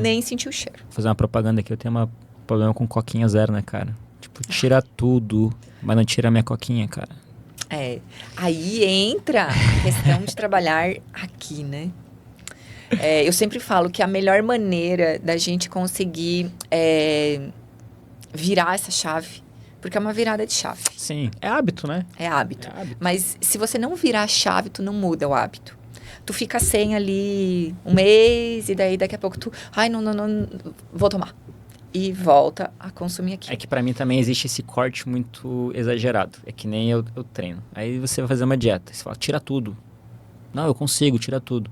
nem sentir o cheiro. Vou fazer uma propaganda aqui. Eu tenho um problema com coquinha zero, né, cara? Tipo, tira tudo, mas não tira a minha coquinha, cara. Aí entra a questão de trabalhar aqui, né? Eu sempre falo que a melhor maneira da gente conseguir virar essa chave, porque é uma virada de chave. Sim, é hábito, né? É hábito. Mas se você não virar a chave, tu não muda o hábito. Tu fica sem ali um mês e daí daqui a pouco tu... Ai, não, vou tomar. E volta a consumir aquilo. É que pra mim também existe esse corte muito exagerado. É que nem eu treino. Aí você vai fazer uma dieta. Você fala, tira tudo. Não, eu consigo, tira tudo.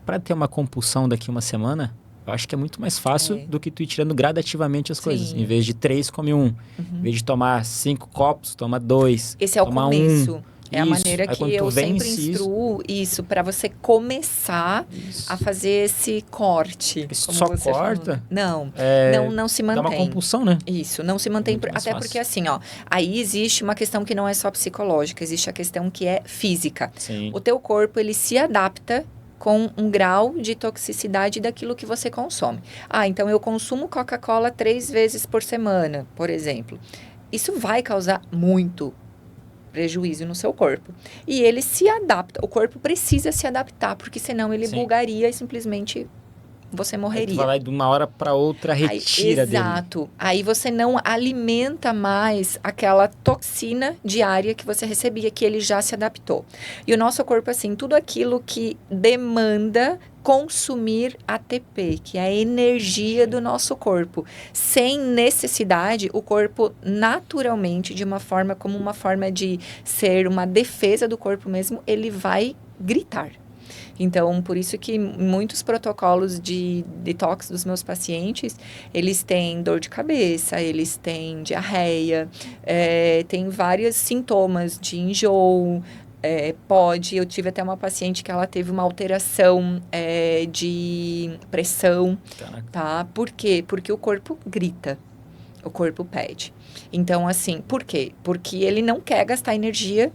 Pra ter uma compulsão daqui uma semana, eu acho que é muito mais fácil do que tu ir tirando gradativamente as coisas. Em vez de 3, come 1. Em vez de tomar 5 copos, toma 2. Esse é o começo. É a Isso. maneira Aí que eu sempre instruo isso para você começar a fazer esse corte. Isso só corta? Não, não se mantém. Dá uma compulsão, né? Isso, não se mantém. Até porque assim, ó, aí existe uma questão que não é só psicológica, existe a questão que é física. Sim. O teu corpo, ele se adapta com um grau de toxicidade daquilo que você consome. Então eu consumo Coca-Cola 3 vezes por semana, por exemplo. Isso vai causar muito prejuízo no seu corpo. E ele se adapta. O corpo precisa se adaptar, porque senão ele bugaria e simplesmente você morreria. Aí tu vai lá e de uma hora para outra retira dele. Exato. Aí você não alimenta mais aquela toxina diária que você recebia, que ele já se adaptou. E o nosso corpo, assim, tudo aquilo que demanda consumir ATP, que é a energia do nosso corpo. Sem necessidade, o corpo naturalmente, de uma forma como uma forma de ser uma defesa do corpo mesmo, ele vai gritar. Então, por isso que muitos protocolos de detox dos meus pacientes, eles têm dor de cabeça, eles têm diarreia, tem vários sintomas de enjoo. Eu tive até uma paciente que ela teve uma alteração de pressão, tá? Por quê? Porque o corpo grita, o corpo pede. Então, assim, por quê? Porque ele não quer gastar energia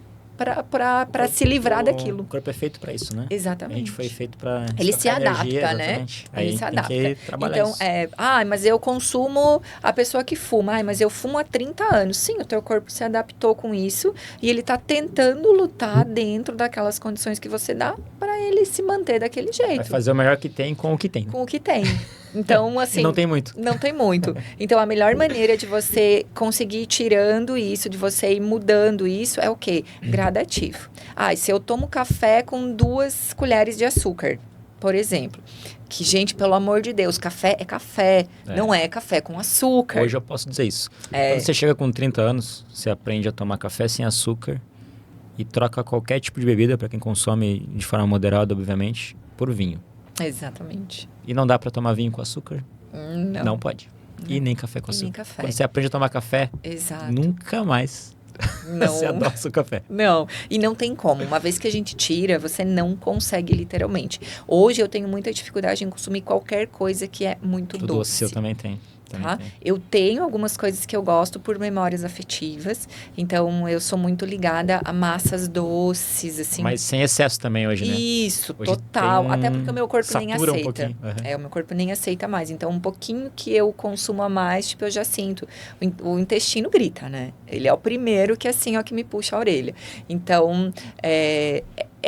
para se livrar daquilo. O corpo é feito para isso, né? Exatamente. A gente foi feito para ele se adapta, energia, né? Aí ele se adapta. Tem que trabalhar então, isso. Mas eu consumo a pessoa que fuma. Mas eu fumo há 30 anos. Sim, o teu corpo se adaptou com isso e ele tá tentando lutar dentro daquelas condições que você dá para ele se manter daquele jeito. Vai fazer o melhor que tem com o que tem. Com o que tem. Então, assim... não tem muito. Não tem muito. Então, a melhor maneira de você conseguir ir tirando isso, de você ir mudando isso, é o quê? Gradativo. Se eu tomo café com 2 colheres de açúcar, por exemplo, que, gente, pelo amor de Deus, café é café, não é café com açúcar. Hoje eu posso dizer isso. Quando você chega com 30 anos, você aprende a tomar café sem açúcar e troca qualquer tipo de bebida, para quem consome de forma moderada, obviamente, por vinho. Exatamente. E não dá para tomar vinho com açúcar? Não. Não pode. E nem café com açúcar. Nem café. Quando você aprende a tomar café, nunca mais você adoça o café. Não, e não tem como. Uma vez que a gente tira, você não consegue literalmente. Hoje eu tenho muita dificuldade em consumir qualquer coisa que é muito doce. Doce eu também tenho. Tá? Eu tenho algumas coisas que eu gosto por memórias afetivas. Então, eu sou muito ligada a massas doces, assim. Mas sem excesso também hoje, né? Isso, hoje total. Até porque o meu corpo nem aceita. Um o meu corpo nem aceita mais. Então, um pouquinho que eu consumo a mais, tipo, eu já sinto. O intestino grita, né? Ele é o primeiro que, assim, ó, que me puxa a orelha. Então, é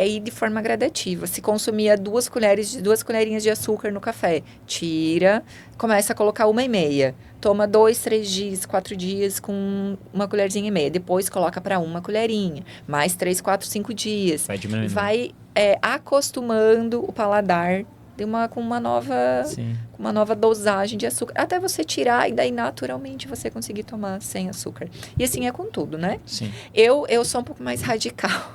ir de forma gradativa. Se consumia 2 colherinhas de açúcar no café, tira, começa a colocar 1,5. Toma 2, 3 dias, 4 dias com 1,5 colherzinha. Depois coloca para 1 colherinha. Mais 3, 4, 5 dias. Vai diminuindo. Vai acostumando o paladar com uma nova dosagem de açúcar. Até você tirar e daí naturalmente você conseguir tomar sem açúcar. E assim é com tudo, né? Sim. Eu sou um pouco mais radical.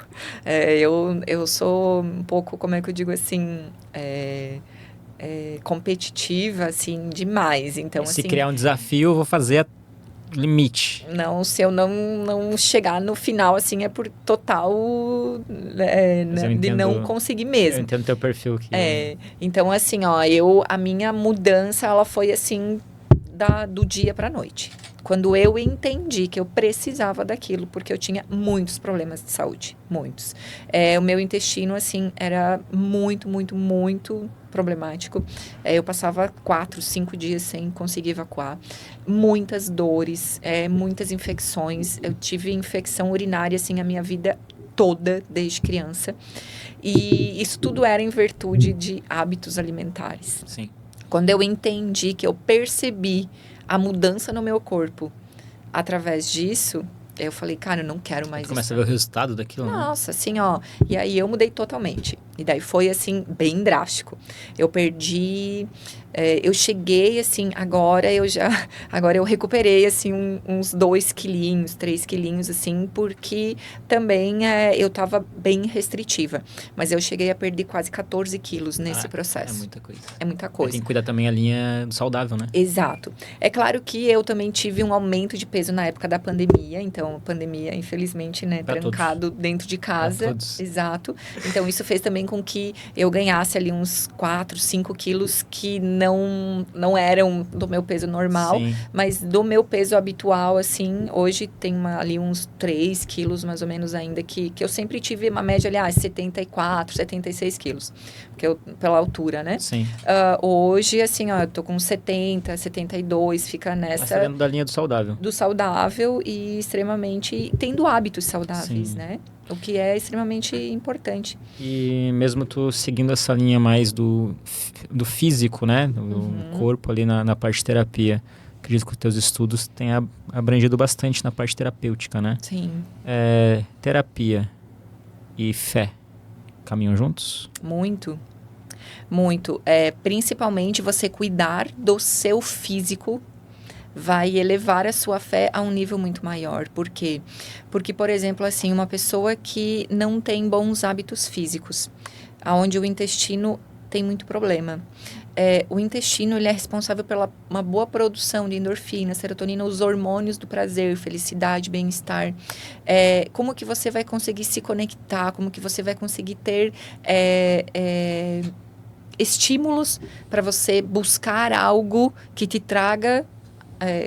Eu sou um pouco, como é que eu digo assim... competitiva, assim, demais. Então, Se assim, criar um desafio, eu vou fazer limite. não, se eu não chegar no final, assim, é por total de não conseguir mesmo. Eu entendo teu perfil. Então, assim, ó, a minha mudança, ela foi, assim, do dia pra noite. Quando eu entendi que eu precisava daquilo, porque eu tinha muitos problemas de saúde, muitos. O meu intestino, assim, era muito, muito, muito problemático. Eu passava 4, 5 dias sem conseguir evacuar. Muitas dores, muitas infecções. Eu tive infecção urinária, assim, a minha vida toda, desde criança. E isso tudo era em virtude de hábitos alimentares. Sim. Quando eu entendi, que eu percebi a mudança no meu corpo através disso, eu falei, cara, eu não quero mais isso. Começa a ver o resultado daquilo, Nossa, assim, ó. E aí eu mudei totalmente. E daí foi, assim, bem drástico. Eu perdi... eu cheguei, assim, agora eu recuperei, assim, uns 2 quilinhos, 3 quilinhos, assim, porque também eu tava bem restritiva. Mas eu cheguei a perder quase 14 quilos nesse processo. É muita coisa. É muita coisa. Tem que cuidar também a linha saudável, né? Exato. É claro que eu também tive um aumento de peso na época da pandemia. Então, pandemia, infelizmente, né? Pra trancado todos. dentro de casa. Pra todos. Exato. Então, isso fez também com que eu ganhasse ali uns 4, 5 quilos que não eram do meu peso normal. Sim. Mas do meu peso habitual, assim, hoje tem ali uns 3 quilos, mais ou menos, ainda, que eu sempre tive uma média, aliás, 74, 76 quilos. Pela altura, né? Sim. Hoje, assim, ó, eu tô com 70, 72, fica nessa... Mas tá dentro da linha do saudável. Do saudável e extremamente... Tendo hábitos saudáveis, Sim. né? O que é extremamente importante. E mesmo tu seguindo essa linha mais do físico, né? Do corpo ali na parte de terapia. Acredito que os teus estudos tenham abrangido bastante na parte terapêutica, né? Sim. Terapia e fé caminham juntos? Muito. Muito. Principalmente você cuidar do seu físico vai elevar a sua fé a um nível muito maior. Por quê? Porque, por exemplo, assim, uma pessoa que não tem bons hábitos físicos, onde o intestino tem muito problema. O intestino ele é responsável pela uma boa produção de endorfina, serotonina, os hormônios do prazer, felicidade, bem-estar. Como que você vai conseguir se conectar? Como que você vai conseguir ter estímulos para você buscar algo que te traga...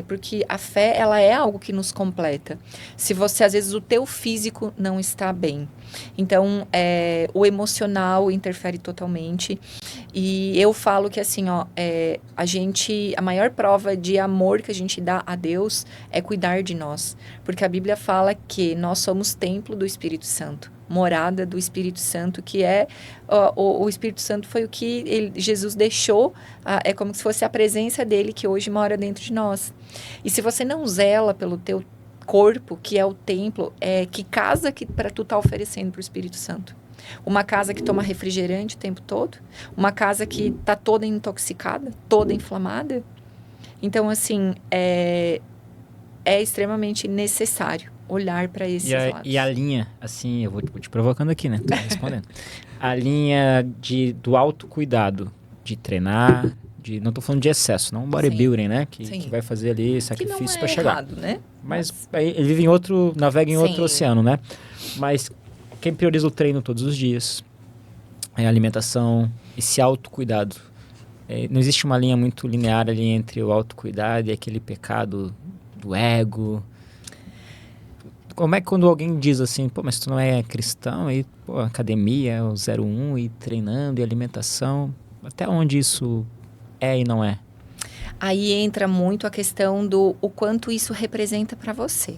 porque a fé, ela é algo que nos completa. Se você, às vezes, o teu físico não está bem. Então, o emocional interfere totalmente. E eu falo que, assim, ó, a maior prova de amor que a gente dá a Deus é cuidar de nós. Porque a Bíblia fala que nós somos templo do Espírito Santo. Morada do Espírito Santo, que o Espírito Santo foi o que Jesus deixou, é como se fosse a presença dele que hoje mora dentro de nós. E se você não zela pelo teu corpo, que é o templo, que casa que para tu tá oferecendo para o Espírito Santo? Uma casa que toma refrigerante o tempo todo? Uma casa que tá toda intoxicada, toda inflamada? Então, assim, é extremamente necessário olhar para esses lados. E a linha, assim, eu vou te provocando aqui, né? Tô respondendo. A linha do autocuidado, de treinar, não tô falando de excesso, não bodybuilding, né? Que vai fazer ali sacrifício para chegar. Errado, né? Mas ele vive navega em outro oceano, né? Mas quem prioriza o treino todos os dias, a alimentação, esse autocuidado. Não existe uma linha muito linear ali entre o autocuidado e aquele pecado do ego. Como é que quando alguém diz assim, pô, mas tu não é cristão, e pô, academia, o 01, e treinando, e alimentação, até onde isso é e não é? Aí entra muito a questão o quanto isso representa para você.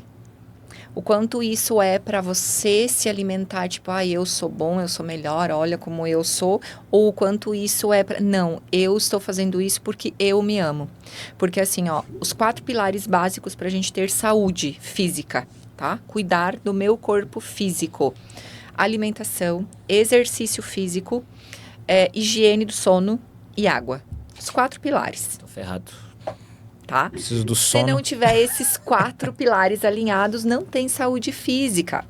O quanto isso é para você se alimentar, tipo, eu sou bom, eu sou melhor, olha como eu sou. Ou o quanto isso é não, eu estou fazendo isso porque eu me amo. Porque assim, ó, os 4 pilares básicos para a gente ter saúde física, tá? Cuidar do meu corpo físico. Alimentação, exercício físico, higiene do sono e água. Os 4 pilares. Tô ferrado. Tá? Preciso do Se sono. não tiver esses 4 pilares alinhados, não tem saúde física.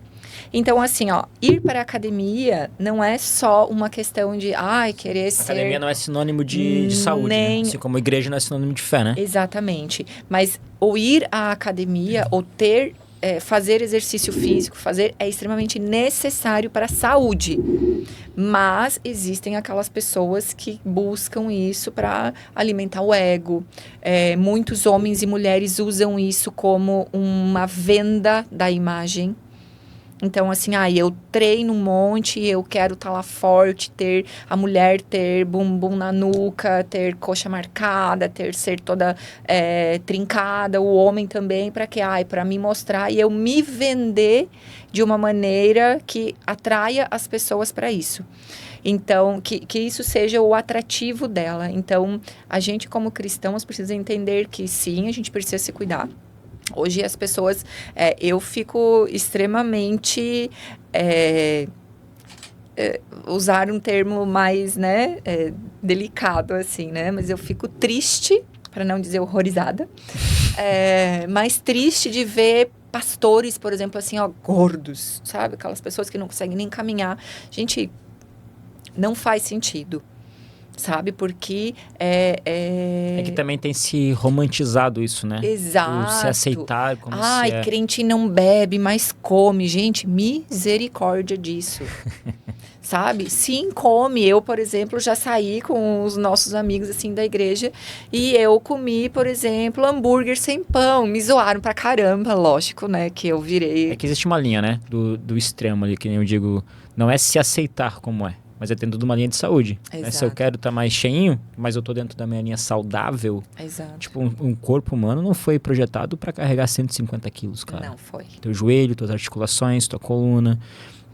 Então, assim, ó, ir para a academia não é só uma questão de, querer ser... Academia não é sinônimo de saúde, né? Assim como igreja não é sinônimo de fé, né? Exatamente. Mas ou ir à academia, ou fazer exercício físico, é extremamente necessário para a saúde. Mas existem aquelas pessoas que buscam isso para alimentar o ego. Muitos homens e mulheres usam isso como uma venda da imagem. Então, assim, eu treino um monte, eu quero estar lá forte, a mulher ter bumbum na nuca, ter coxa marcada, ser toda trincada, o homem também, para quê? Para me mostrar e eu me vender de uma maneira que atraia as pessoas para isso. Então, que isso seja o atrativo dela. Então, a gente como cristãos precisa entender que sim, a gente precisa se cuidar. Hoje as pessoas, eu fico extremamente, usar um termo mais, né, delicado, assim, né, mas eu fico triste, para não dizer horrorizada, mais triste de ver pastores, por exemplo, assim, gordos, sabe, aquelas pessoas que não conseguem nem caminhar. Gente, não faz sentido. Sabe? Porque É que também tem se romantizado isso, né? Exato. Se aceitar como se crente não bebe, mas come. Gente, misericórdia disso. Sabe? Sim, come. Eu, por exemplo, já saí com os nossos amigos, assim, da igreja e eu comi, por exemplo, hambúrguer sem pão. Me zoaram pra caramba, lógico, né? Que eu virei... É que existe uma linha, né? Do extremo ali, que nem eu digo, não é se aceitar como é. Mas é dentro de uma linha de saúde. Né? Se eu quero estar mais cheinho, mas eu tô dentro da minha linha saudável. Exato. Tipo, um corpo humano não foi projetado para carregar 150 quilos, cara. Não foi. Teu joelho, tuas articulações, tua coluna.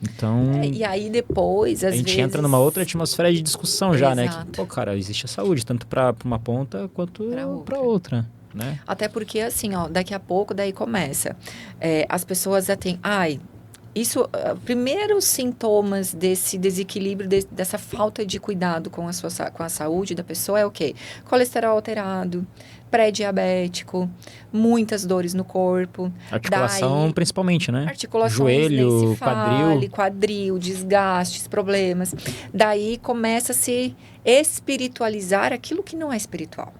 Então... e aí depois, às vezes... A gente entra numa outra atmosfera de discussão já, né? Exato. Que, pô, cara, existe a saúde, tanto para uma ponta quanto para outra. Né? Até porque, assim, daqui a pouco, daí começa. As pessoas já têm... Isso, primeiros sintomas desse desequilíbrio, dessa falta de cuidado com a saúde da pessoa é o quê? Colesterol alterado, pré-diabético, muitas dores no corpo. Articulação principalmente, né? Articulações, joelho, quadril, desgastes, problemas. Daí começa a se espiritualizar aquilo que não é espiritual.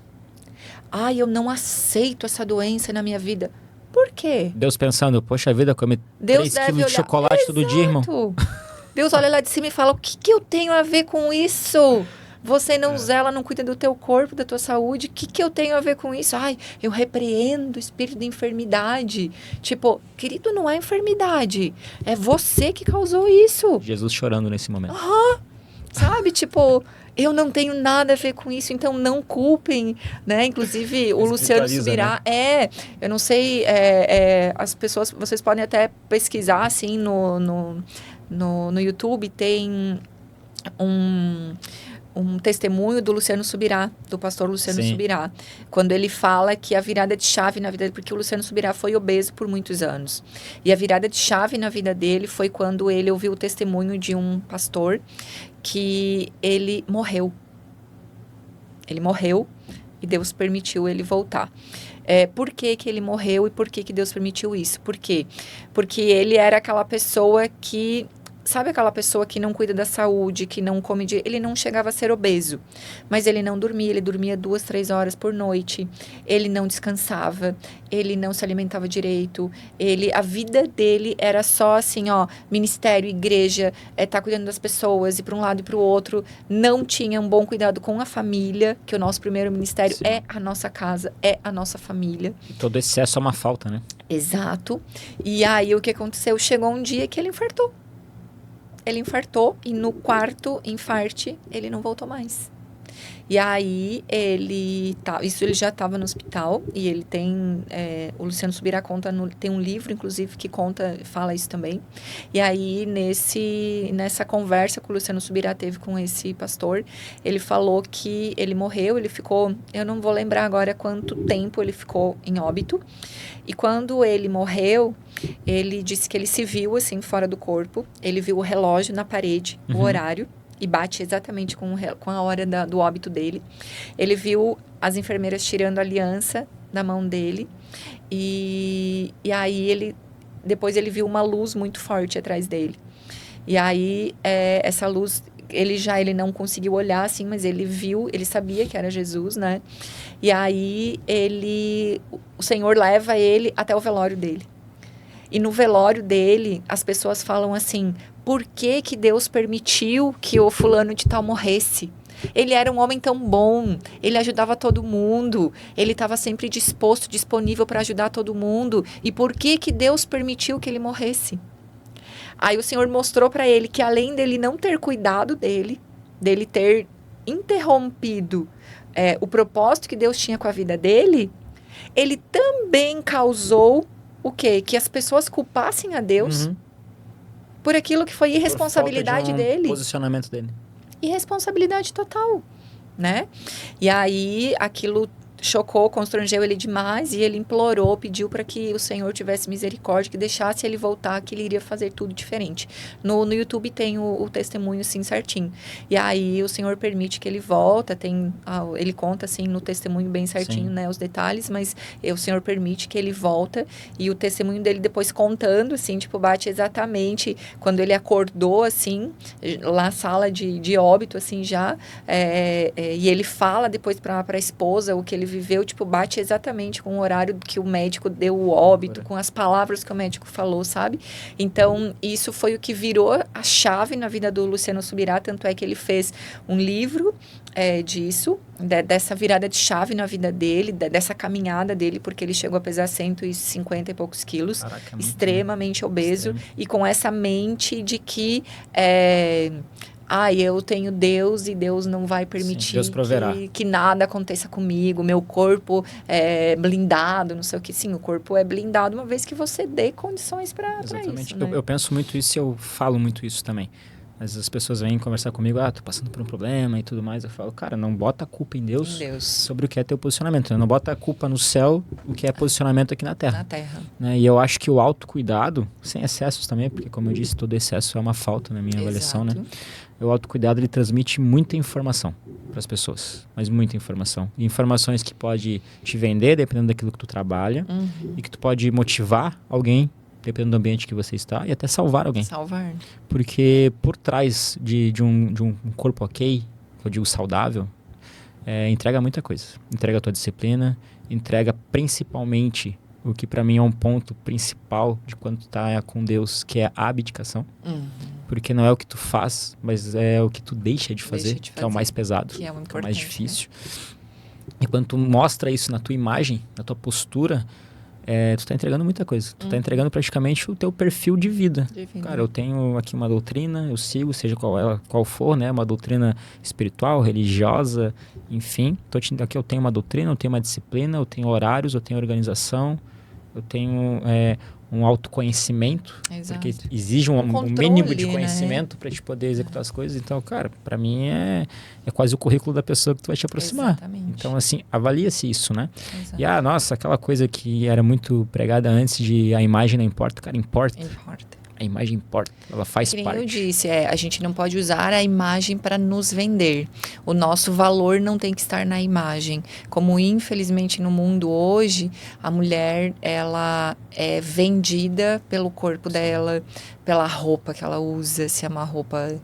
Eu não aceito essa doença na minha vida. Por quê? Deus pensando, poxa vida, come 3 quilos de chocolate todo dia, irmão. Deus olha lá de cima e fala, o que eu tenho a ver com isso? Você não zela, não cuida do teu corpo, da tua saúde. O que eu tenho a ver com isso? Eu repreendo o espírito de enfermidade. Tipo, querido, não é enfermidade. É você que causou isso. Jesus chorando nesse momento. Sabe, tipo... Eu não tenho nada a ver com isso, então não culpem, né? Inclusive, o Luciano Subirá... Né? Eu não sei, as pessoas... Vocês podem até pesquisar, assim, no YouTube, tem um testemunho do Luciano Subirá, do pastor Luciano Subirá, quando ele fala que a virada de chave na vida dele, porque o Luciano Subirá foi obeso por muitos anos, e a virada de chave na vida dele foi quando ele ouviu o testemunho de um pastor que ele morreu. Ele morreu e Deus permitiu ele voltar. Por que ele morreu e por que Deus permitiu isso? Por quê? Porque ele era aquela pessoa que... Sabe aquela pessoa que não cuida da saúde, que não come... Ele não chegava a ser obeso, mas ele não dormia. Ele dormia 2, 3 horas por noite. Ele não descansava. Ele não se alimentava direito. A vida dele era só assim, ministério, igreja, tá cuidando das pessoas, ir para um lado e para o outro. Não tinha um bom cuidado com a família, que o nosso primeiro ministério é a nossa casa, é a nossa família. E todo excesso é uma falta, né? Exato. E aí, o que aconteceu? Chegou um dia que ele infartou. Ele infartou e no quarto infarte ele não voltou mais. E aí ele já estava no hospital e ele tem, o Luciano Subirá tem um livro inclusive que fala isso também. E aí nessa conversa que o Luciano Subirá teve com esse pastor, ele falou que ele morreu, ele ficou, eu não vou lembrar agora quanto tempo ele ficou em óbito. E quando ele morreu, ele disse que ele se viu assim fora do corpo, ele viu o relógio na parede, o horário. e bate exatamente com a hora do óbito dele. Ele viu as enfermeiras tirando a aliança da mão dele e aí depois ele viu uma luz muito forte atrás dele. E aí essa luz, ele não conseguiu olhar assim, mas ele viu, ele sabia que era Jesus, né? E aí o Senhor leva ele até o velório dele. E no velório dele, as pessoas falam assim: por que que Deus permitiu que o fulano de tal morresse? Ele era um homem tão bom, ele ajudava todo mundo, ele estava sempre disposto, disponível para ajudar todo mundo. E por que que Deus permitiu que ele morresse? Aí o Senhor mostrou para ele que além dele não ter cuidado dele ter interrompido o propósito que Deus tinha com a vida dele, ele também causou o quê? Que as pessoas culpassem a Deus por aquilo que foi irresponsabilidade dele. Posicionamento dele. Irresponsabilidade total, né? E aí aquilo chocou, constrangeu ele demais e ele implorou, pediu para que o Senhor tivesse misericórdia, que deixasse ele voltar, que ele iria fazer tudo diferente. No YouTube tem o testemunho, assim, certinho. E aí o Senhor permite que ele volta, ele conta, assim, no testemunho bem certinho, né, os detalhes, mas o Senhor permite que ele volta e o testemunho dele depois contando, assim, tipo, bate exatamente quando ele acordou, assim, lá na sala de óbito, assim, já, e ele fala depois para a esposa o que ele viveu, tipo, bate exatamente com o horário que o médico deu o óbito, com as palavras que o médico falou, sabe? Então, isso foi o que virou a chave na vida do Luciano Subirá, tanto é que ele fez um livro disso, dessa virada de chave na vida dele, dessa caminhada dele, porque ele chegou a pesar 150 e poucos quilos, Caraca, extremamente obeso, e com essa mente de que eu tenho Deus e Deus não vai permitir que nada aconteça comigo. Meu corpo é blindado, não sei o que. Sim, o corpo é blindado uma vez que você dê condições para isso. Exatamente. Né? Eu penso muito isso e eu falo muito isso também. Mas as pessoas vêm conversar comigo, tô passando por um problema e tudo mais. Eu falo, cara, não bota a culpa em Deus sobre o que é teu posicionamento. Né? Não bota a culpa no céu, o que é posicionamento aqui na Terra. Na Terra. Né? E eu acho que o autocuidado, sem excessos também, porque como eu disse, todo excesso é uma falta na minha avaliação, né? O autocuidado, ele transmite muita informação para as pessoas, mas muita informação. E informações que pode te vender, dependendo daquilo que tu trabalha, e que tu pode motivar alguém, dependendo do ambiente que você está, e até salvar alguém. Salvar. Porque por trás de um corpo ok, eu digo saudável, entrega muita coisa. Entrega a tua disciplina, entrega principalmente o que para mim é um ponto principal de quando tu tá com Deus, que é a abdicação. Porque não é o que tu faz, mas é o que tu deixa de fazer, que é o mais pesado, que é o mais difícil. Né? E quando tu mostra isso na tua imagem, na tua postura, tu tá entregando muita coisa. Tu tá entregando praticamente o teu perfil de vida. Cara, eu tenho aqui uma doutrina, eu sigo, seja qual for, né? Uma doutrina espiritual, religiosa, enfim. Aqui eu tenho uma doutrina, eu tenho uma disciplina, eu tenho horários, eu tenho organização, eu tenho um autoconhecimento, porque exige um mínimo de conhecimento, né? Para te poder executar as coisas. Então, cara, para mim é quase o currículo da pessoa que tu vai te aproximar. Exatamente. Então, assim, avalia-se isso, né? Exato. E, nossa, aquela coisa que era muito pregada antes de a imagem não importa. Cara, importa. A imagem importa, ela faz parte. Como eu disse, a gente não pode usar a imagem para nos vender. O nosso valor não tem que estar na imagem. Como infelizmente no mundo hoje, a mulher ela é vendida pelo corpo dela, pela roupa que ela usa, se é uma roupa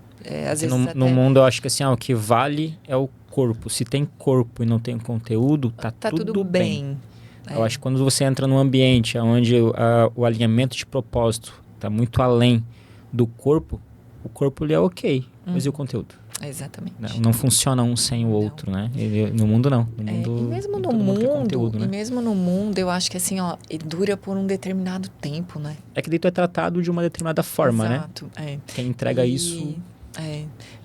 às vezes no mundo eu acho que assim, o que vale é o corpo. Se tem corpo e não tem conteúdo, tá tudo bem. Eu acho que quando você entra num ambiente onde o alinhamento de propósito tá muito além do corpo, o corpo ele é ok, mas e o conteúdo? Exatamente. Não funciona um sem o outro, né? No mundo não. No mundo, e mesmo no mundo, conteúdo, né? E mesmo no mundo, eu acho que assim, dura por um determinado tempo, né? É que daí tu é tratado de uma determinada forma, Exato, né? Quem entrega isso...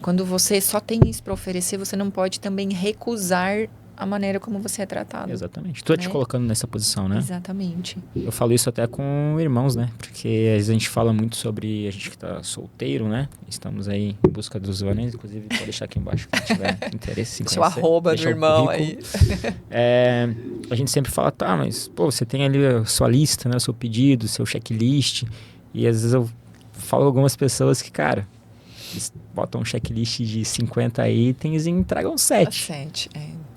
Quando você só tem isso para oferecer, você não pode também recusar a maneira como você é tratado. Exatamente. Tu te colocando nessa posição, né? Exatamente. Eu falo isso até com irmãos, né? Porque às vezes a gente fala muito sobre a gente que tá solteiro, né? Estamos aí em busca dos varões. Inclusive, pode deixar aqui embaixo quem tiver interesse em conhecer. Deixa o arroba do irmão aí. A gente sempre fala, mas você tem ali a sua lista, né? O seu pedido, o seu checklist. E às vezes eu falo com algumas pessoas que, cara, Eles botam um checklist de 50 itens e entregam 7. 7,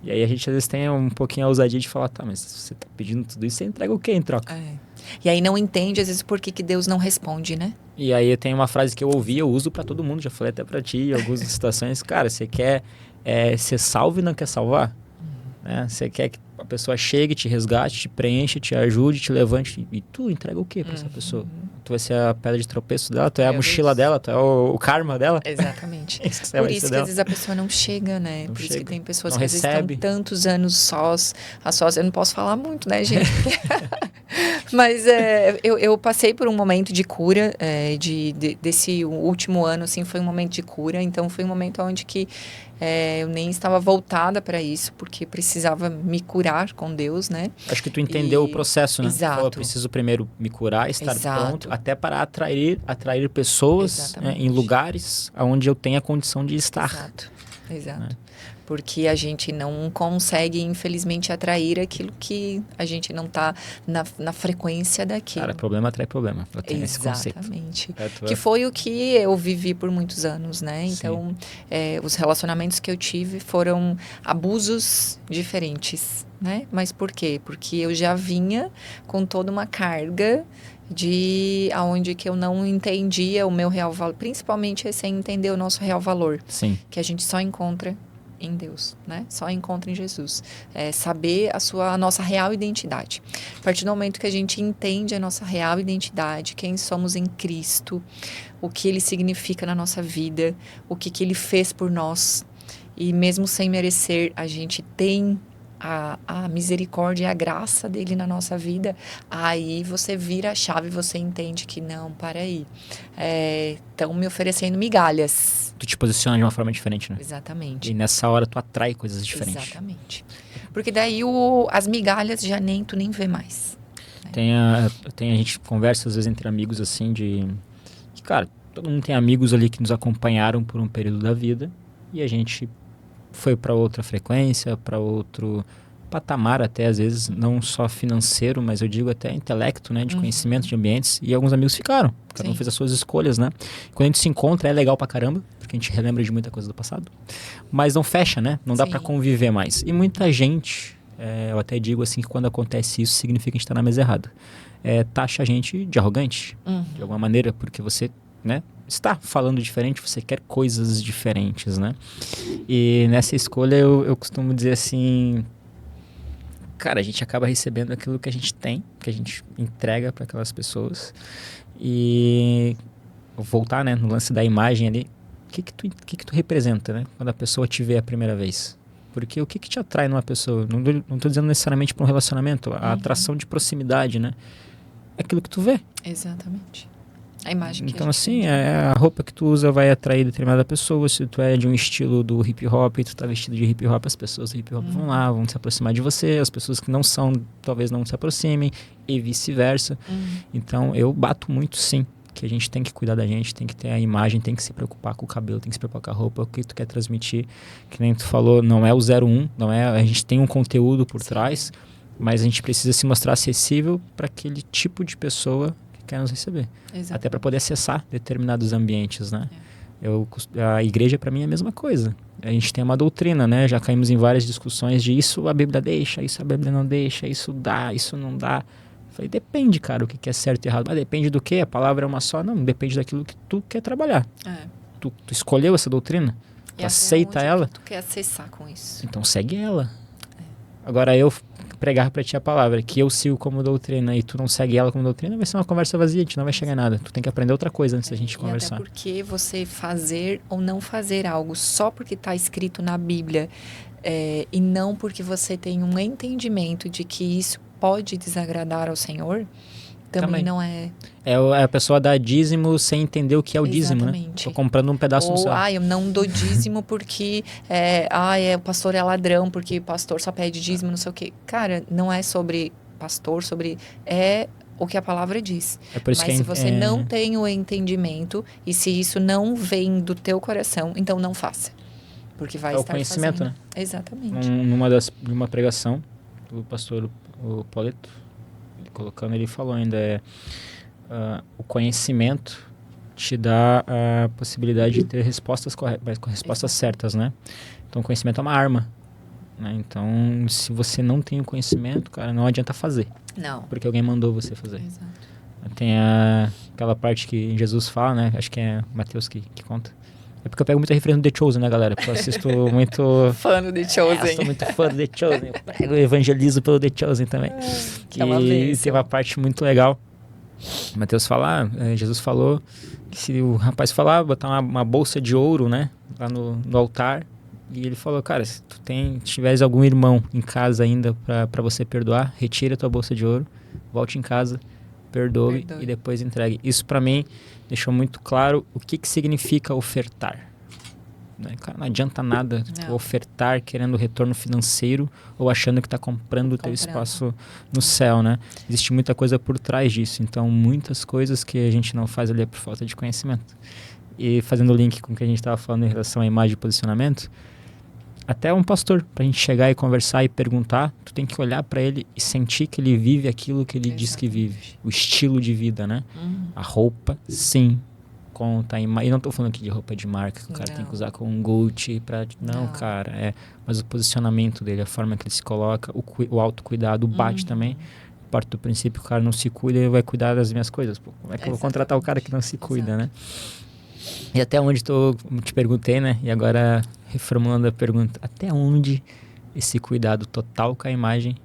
E aí a gente às vezes tem um pouquinho a ousadia de falar, tá, mas se você tá pedindo tudo isso, você entrega o quê em troca? E aí não entende, às vezes, por que Deus não responde, né? E aí tem uma frase que eu ouvi, eu uso pra todo mundo, já falei até pra ti em algumas situações. Cara, você quer ser salvo e não quer salvar? Né? Você quer que a pessoa chegue, te resgate, te preencha, te ajude, te levante. E tu entrega o quê pra essa pessoa? Tu vai ser a pedra de tropeço dela, tu é a mochila dela, tu é o karma dela. Exatamente. Por isso que às vezes a pessoa não chega, né? Não Por isso chega, que tem pessoas não que às vezes recebe. estão tantos anos sós. A sós eu não posso falar muito, né, gente? Mas eu passei por um momento de cura, desse último ano, assim, foi um momento de cura. Então, foi um momento onde que eu nem estava voltada para isso, porque precisava me curar com Deus, né? Acho que tu entendeu o processo, né? Exato. Falou, eu preciso primeiro me curar, estar Exato. pronto, até para atrair pessoas, né, em lugares onde eu tenha condição de estar. Exato. Né? Porque a gente não consegue, infelizmente, atrair aquilo que a gente não está na frequência daquilo. Cara, problema atrai problema. Eu tenho esse conceito. Exatamente. Que foi o que eu vivi por muitos anos, né? Então, os relacionamentos que eu tive foram abusos diferentes, né? Mas por quê? Porque eu já vinha com toda uma carga de aonde que eu não entendia o meu real valor, principalmente sem entender o nosso real valor. Sim. Que a gente só encontra em Deus, né? Só encontra em Jesus. Saber a nossa real identidade. A partir do momento que a gente entende a nossa real identidade, quem somos em Cristo, o que Ele significa na nossa vida, o que Ele fez por nós, e mesmo sem merecer, a gente tem a misericórdia e a graça dele na nossa vida, aí você vira a chave, você entende que não, para aí. Estão me oferecendo migalhas. Tu te posiciona de uma forma diferente, né? Exatamente. E nessa hora tu atrai coisas diferentes. Exatamente. Porque daí as migalhas tu nem vê mais. Né? A gente conversa às vezes entre amigos assim que, cara, todo mundo tem amigos ali que nos acompanharam por um período da vida e a gente foi para outra frequência, para outro patamar até, às vezes, não só financeiro, mas eu digo até intelecto, né? De conhecimento de ambientes. E alguns amigos ficaram. Cada um fez as suas escolhas, né? Quando a gente se encontra é legal pra caramba, porque a gente relembra de muita coisa do passado. Mas não fecha, né? Não dá pra conviver mais. E muita gente, eu até digo assim, que quando acontece isso, significa que a gente tá na mesa errada. Taxa a gente de arrogante, de alguma maneira, porque você, né? Está falando diferente, você quer coisas diferentes, né? E nessa escolha eu costumo dizer assim, cara, a gente acaba recebendo aquilo que a gente tem, que a gente entrega para aquelas pessoas. E vou voltar, né, no lance da imagem ali, o que tu representa, né? Quando a pessoa te vê a primeira vez. Porque o que te atrai numa pessoa? Não tô dizendo necessariamente para um relacionamento, a atração de proximidade, né? É aquilo que tu vê. Exatamente. A imagem que então, a gente assim, a roupa que tu usa vai atrair determinada pessoa. Se tu é de um estilo do hip hop e tu tá vestido de hip hop, as pessoas do hip hop vão lá, vão se aproximar de você. As pessoas que não são, talvez não se aproximem e vice-versa. Então, eu bato muito, sim, que a gente tem que cuidar da gente, tem que ter a imagem, tem que se preocupar com o cabelo, tem que se preocupar com a roupa, o que tu quer transmitir. Que nem tu falou, não é o 01, a gente tem um conteúdo por trás, mas a gente precisa se mostrar acessível para aquele tipo de pessoa quer nos receber. Exatamente. Até para poder acessar determinados ambientes, né? A igreja para mim é a mesma coisa. A gente tem uma doutrina, né? Já caímos em várias discussões de isso a Bíblia deixa, isso a Bíblia não deixa, isso dá, isso não dá. Eu falei, depende, cara, o que é certo e errado. Mas depende do quê? A palavra é uma só? Não, depende daquilo que tu quer trabalhar. Tu escolheu essa doutrina? Tu aceita ela? Tu quer acessar com isso. Então segue ela. Agora eu pregar para ti a palavra, que eu sigo como doutrina e tu não segue ela como doutrina, vai ser uma conversa vazia, a gente não vai chegar em nada. Tu tem que aprender outra coisa antes da gente conversar. Até porque você fazer ou não fazer algo só porque está escrito na Bíblia e não porque você tem um entendimento de que isso pode desagradar ao Senhor, também não é... a pessoa dá dízimo sem entender o que é o dízimo, né? Tô comprando um pedaço no céu. Eu não dou dízimo porque o pastor é ladrão, porque o pastor só pede dízimo, não sei o quê. Cara, não é sobre pastor, é o que a palavra diz. Por isso mas se você não tem o entendimento e se isso não vem do teu coração, então não faça. Porque vai estar o conhecimento, fazendo. né? Exatamente. Numa pregação, o pastor o Poleto, ele falou ainda o conhecimento te dá a possibilidade de ter respostas corretas, respostas certas, né? Então, o conhecimento é uma arma, né? Então, se você não tem o conhecimento, cara, não adianta fazer. Não. Porque alguém mandou você fazer. Exato. Tem aquela parte que Jesus fala, né? Acho que é Mateus que conta. É porque eu pego muita referência do The Chosen, né, galera? Porque eu assisto muito... Fã do The Chosen. Eu sou muito fã do The Chosen. Eu prego e evangelizo pelo The Chosen também. Que tem uma parte muito legal. Mateus fala, Jesus falou que se o rapaz falar, botar uma bolsa de ouro, né? Lá no altar. E ele falou, cara, se tu tiveres algum irmão em casa ainda pra você perdoar, retira a tua bolsa de ouro, volte em casa, perdoe e depois entregue. Isso pra mim deixou muito claro o que significa ofertar. Né? Cara, não adianta nada ofertar querendo retorno financeiro ou achando que está comprando o teu espaço no céu, né? Existe muita coisa por trás disso. Então, muitas coisas que a gente não faz ali é por falta de conhecimento. E fazendo o link com o que a gente estava falando em relação à imagem de posicionamento, até um pastor, para a gente chegar e conversar e perguntar, tu tem que olhar para ele e sentir que ele vive aquilo que ele diz que vive. O estilo de vida, né? A roupa, sim, conta. E não estou falando aqui de roupa de marca, que o cara tem que usar com um Gucci. Não, cara. Mas o posicionamento dele, a forma que ele se coloca, o autocuidado, o bate também. Parte do princípio que o cara não se cuida, ele vai cuidar das minhas coisas. Pô, como é que eu vou contratar o cara que não se cuida, né? E até onde te perguntei, né? E agora, reformulando a pergunta, até onde esse cuidado total com a imagem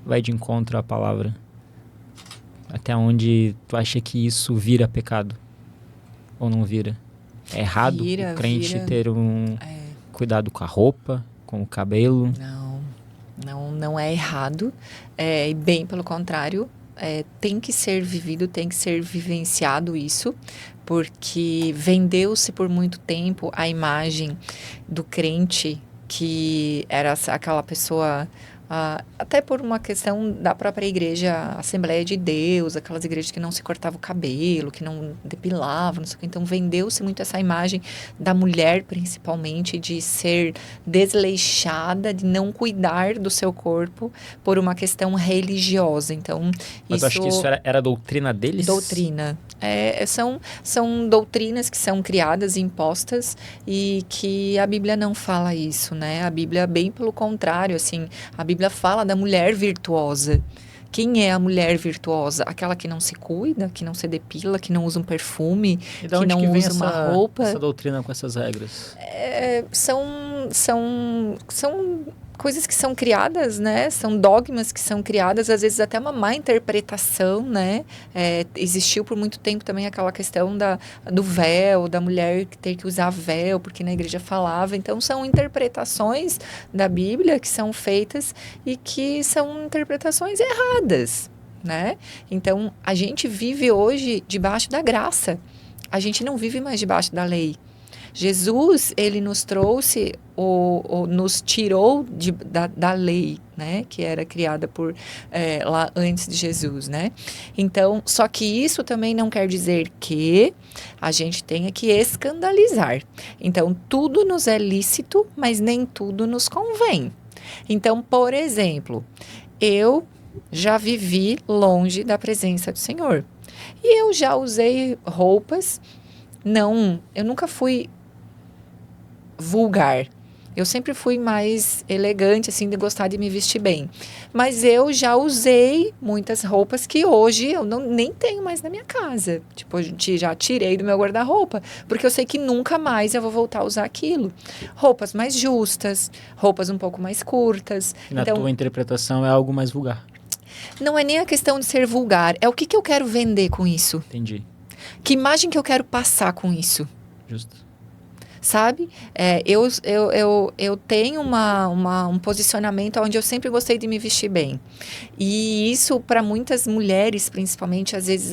vai de encontro à palavra? Até onde tu acha que isso vira pecado? Ou não vira? É errado o crente ter um cuidado com a roupa, com o cabelo? Não é errado. E bem pelo contrário, tem que ser vivido, tem que ser vivenciado isso, porque vendeu-se por muito tempo a imagem do crente que era aquela pessoa... até por uma questão da própria igreja, Assembleia de Deus, aquelas igrejas que não se cortava o cabelo, que não depilavam, não sei o que. Então, vendeu-se muito essa imagem da mulher, principalmente, de ser desleixada, de não cuidar do seu corpo por uma questão religiosa. Então, mas acho que isso era a doutrina deles? Doutrina. São doutrinas que são criadas, impostas, e que a Bíblia não fala isso, né? A Bíblia, bem pelo contrário, assim, a Bíblia fala da mulher virtuosa. Quem é a mulher virtuosa? Aquela que não se cuida, que não se depila, que não usa um perfume, que não usa uma roupa. Essa doutrina com essas regras? São coisas que são criadas, né? São dogmas que são criadas, às vezes até uma má interpretação, né? Existiu por muito tempo também aquela questão do véu, da mulher ter que usar véu, porque na igreja falava. Então, são interpretações da Bíblia que são feitas e que são interpretações erradas, né? Então, a gente vive hoje debaixo da graça. A gente não vive mais debaixo da lei. Jesus, ele nos trouxe, nos tirou da lei, né? Que era criada lá antes de Jesus, né? Então, só que isso também não quer dizer que a gente tenha que escandalizar. Então, tudo nos é lícito, mas nem tudo nos convém. Então, por exemplo, eu já vivi longe da presença do Senhor. E eu já usei roupas, eu nunca fui vulgar. Eu sempre fui mais elegante, assim, de gostar de me vestir bem. Mas eu já usei muitas roupas que hoje eu nem tenho mais na minha casa. Tipo, já tirei do meu guarda-roupa, porque eu sei que nunca mais eu vou voltar a usar aquilo. Roupas mais justas, roupas um pouco mais curtas. Na tua interpretação é algo mais vulgar? Não é nem a questão de ser vulgar, é o que eu quero vender com isso. Entendi. Que imagem que eu quero passar com isso? Justo. Sabe? Eu tenho um posicionamento onde eu sempre gostei de me vestir bem. E isso, para muitas mulheres, principalmente, às vezes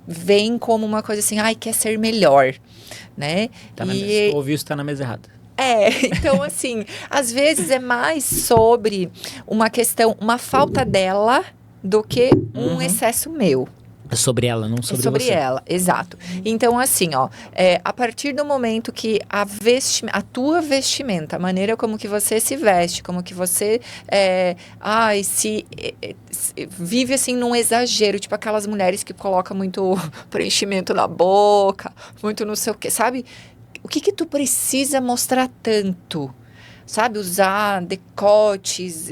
vem como uma coisa assim, quer ser melhor, né? Ouviu isso, tá na mesa errada. Então, assim, às vezes é mais sobre uma falta dela do que um excesso meu. É sobre ela, não sobre É sobre você. ela, exato. Então, assim, ó, a partir do momento que a tua vestimenta, a maneira como que você se veste, como que você vive assim num exagero, tipo aquelas mulheres que colocam muito preenchimento na boca, muito não sei o quê, sabe? O que que tu precisa mostrar tanto? Sabe? Usar decotes,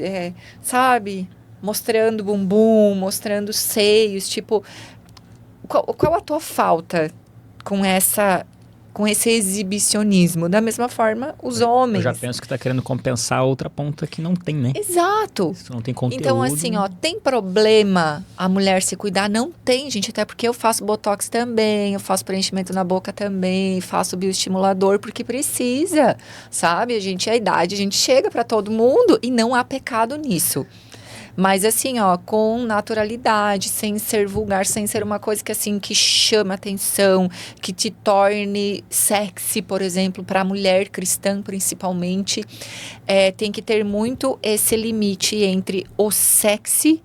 sabe? Mostrando bumbum, mostrando seios, tipo, qual a tua falta com esse exibicionismo? Da mesma forma, os Eu já homens. penso que tá querendo compensar a outra ponta que não tem, né? Exato. Se não tem conteúdo. Então, assim, ó, tem problema a mulher se cuidar? Não tem, gente, até porque eu faço botox também, eu faço preenchimento na boca também, faço bioestimulador, porque precisa, sabe? A idade, a gente chega para todo mundo e não há pecado nisso. Mas assim, ó, com naturalidade, sem ser vulgar, sem ser uma coisa que assim que chama atenção, que te torne sexy, por exemplo, para a mulher cristã principalmente, tem que ter muito esse limite entre o sexy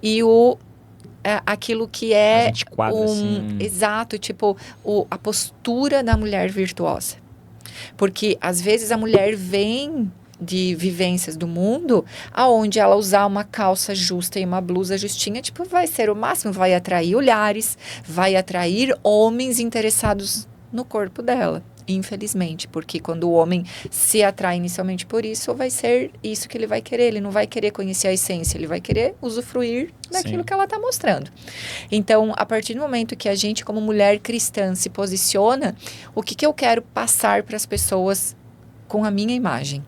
e aquilo que A gente quadra, assim. exato, tipo a postura da mulher virtuosa. Porque às vezes a mulher vem de vivências do mundo, aonde ela usar uma calça justa e uma blusa justinha, tipo, vai ser o máximo, vai atrair olhares, vai atrair homens interessados no corpo dela. Infelizmente, porque quando o homem se atrai inicialmente por isso, vai ser isso que ele vai querer. Ele não vai querer conhecer a essência, ele vai querer usufruir daquilo Sim. que ela está mostrando. Então, a partir do momento que a gente, como mulher cristã, se posiciona, o que eu quero passar para as pessoas com a minha imagem?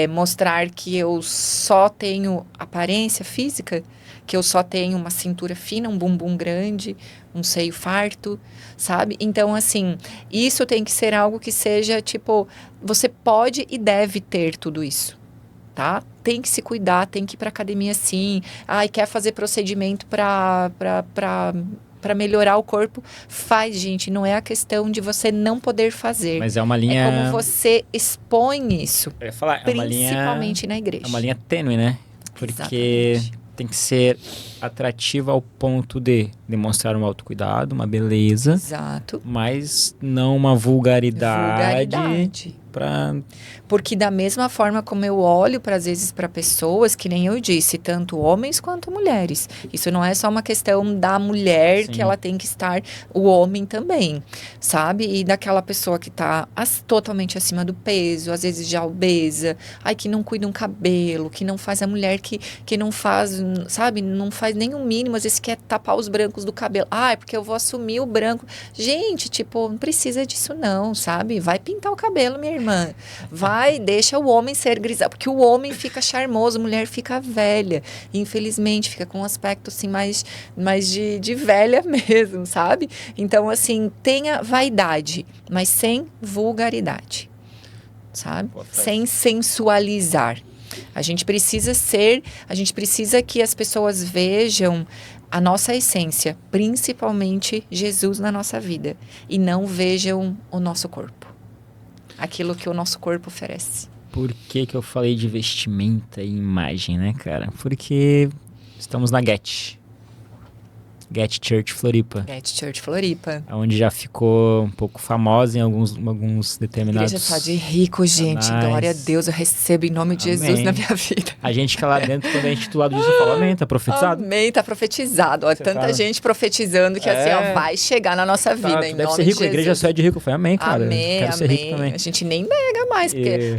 Mostrar que eu só tenho aparência física, que eu só tenho uma cintura fina, um bumbum grande, um seio farto, sabe? Então, assim, isso tem que ser algo que seja, tipo, você pode e deve ter tudo isso, tá? Tem que se cuidar, tem que ir pra academia sim. Ai, quer fazer procedimento para melhorar o corpo, faz, gente. Não é a questão de você não poder fazer. Mas é uma linha. É como você expõe isso. Eu ia falar, Principalmente na igreja. É uma linha tênue, né? Porque Exatamente. tem que ser atrativa ao ponto de demonstrar um autocuidado, uma beleza, Exato. mas não uma vulgaridade. Vulgaridade. Pra... Porque da mesma forma como eu olho, às vezes, para pessoas, que nem eu disse, tanto homens quanto mulheres. Isso não é só uma questão da mulher, Sim. que ela tem que estar, o homem também, sabe? E daquela pessoa que está totalmente acima do peso, às vezes já obesa, que não cuida um cabelo, que não faz a mulher que não faz, sabe? Não faz nem o mínimo, às vezes quer tapar os brancos do cabelo. É porque eu vou assumir o branco. Gente, tipo, não precisa disso não, sabe? Vai pintar o cabelo, minha irmã. Vai, deixa o homem ser grisalho, porque o homem fica charmoso, a mulher fica velha. Infelizmente, fica com um aspecto assim mais de velha mesmo, sabe? Então, assim, tenha vaidade, mas sem vulgaridade, sabe? Sem sensualizar. A gente precisa que as pessoas vejam a nossa essência, principalmente Jesus na nossa vida, e não vejam o nosso corpo. Aquilo que o nosso corpo oferece. Por que eu falei de vestimenta e imagem, né, cara? Porque estamos na Get Church Floripa. Get Church Floripa. Onde já ficou um pouco famosa em alguns determinados... A igreja só de rico, gente. canais. Glória a Deus, eu recebo em nome de Jesus na minha vida. A gente que é lá dentro, quando a gente do lado disso, fala, amém, tá profetizado. Amém, tá profetizado. Ó, tanta gente profetizando que assim, ó, vai chegar na nossa vida, em deve nome ser rico, de Jesus. A igreja só é de rico. Eu falei, amém, cara. Amém, quero amém. ser rico também. A gente nem nega mais,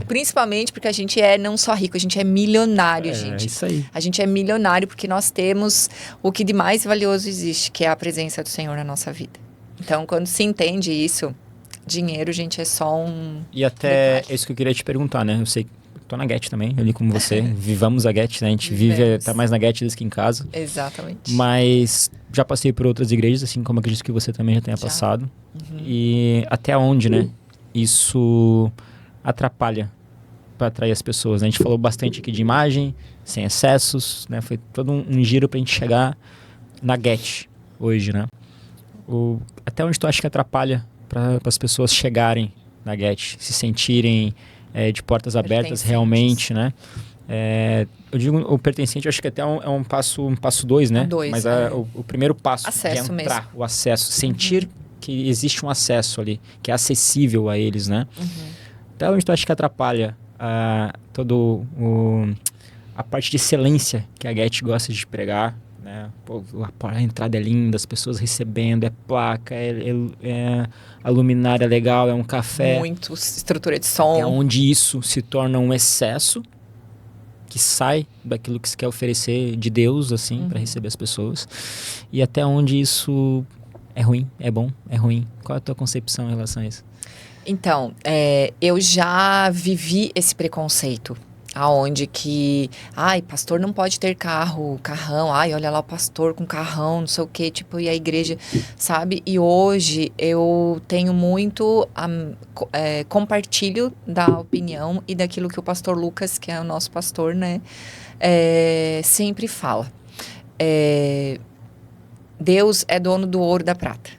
principalmente porque a gente é não só rico, a gente é milionário, gente. É isso aí. A gente é milionário porque nós temos o que de mais valioso existe, que é a presença do Senhor na nossa vida. Então, quando se entende isso, dinheiro, gente, é só um... E até isso que eu queria te perguntar, né? Eu sei que tô na Get também, ali como você. Vivamos a Get, né? A gente tá mais na Get do que em casa. Exatamente. Mas já passei por outras igrejas, assim como eu acredito que você também já tenha passado. E até onde, né? Isso atrapalha para atrair as pessoas, né? A gente falou bastante aqui de imagem, sem excessos, né? Foi todo um giro pra gente chegar na Get hoje, né? Até onde tu acha que atrapalha para as pessoas chegarem na Get, se sentirem de portas abertas realmente, né? Eu digo o pertencente, eu acho que até é um passo 2, né? Dois, Mas o primeiro passo acesso de entrar, mesmo. o acesso, sentir que existe um acesso ali, que é acessível a eles, né? Até onde tu acha que atrapalha a parte de excelência que a Get gosta de pregar, né? Pô, a entrada é linda, as pessoas recebendo, é placa, a luminária legal, é um café. Muito estrutura de som. Até onde isso se torna um excesso que sai daquilo que se quer oferecer de Deus, assim, para receber as pessoas. E até onde isso é ruim, é bom, é ruim. Qual é a tua concepção em relação a isso? Então, eu já vivi esse preconceito. Aonde que, pastor não pode ter carrão, olha lá o pastor com carrão, não sei o quê, tipo, e a igreja, sabe? E hoje eu tenho muito, compartilho da opinião e daquilo que o pastor Lucas, que é o nosso pastor, né, sempre fala. Deus é dono do ouro e da prata.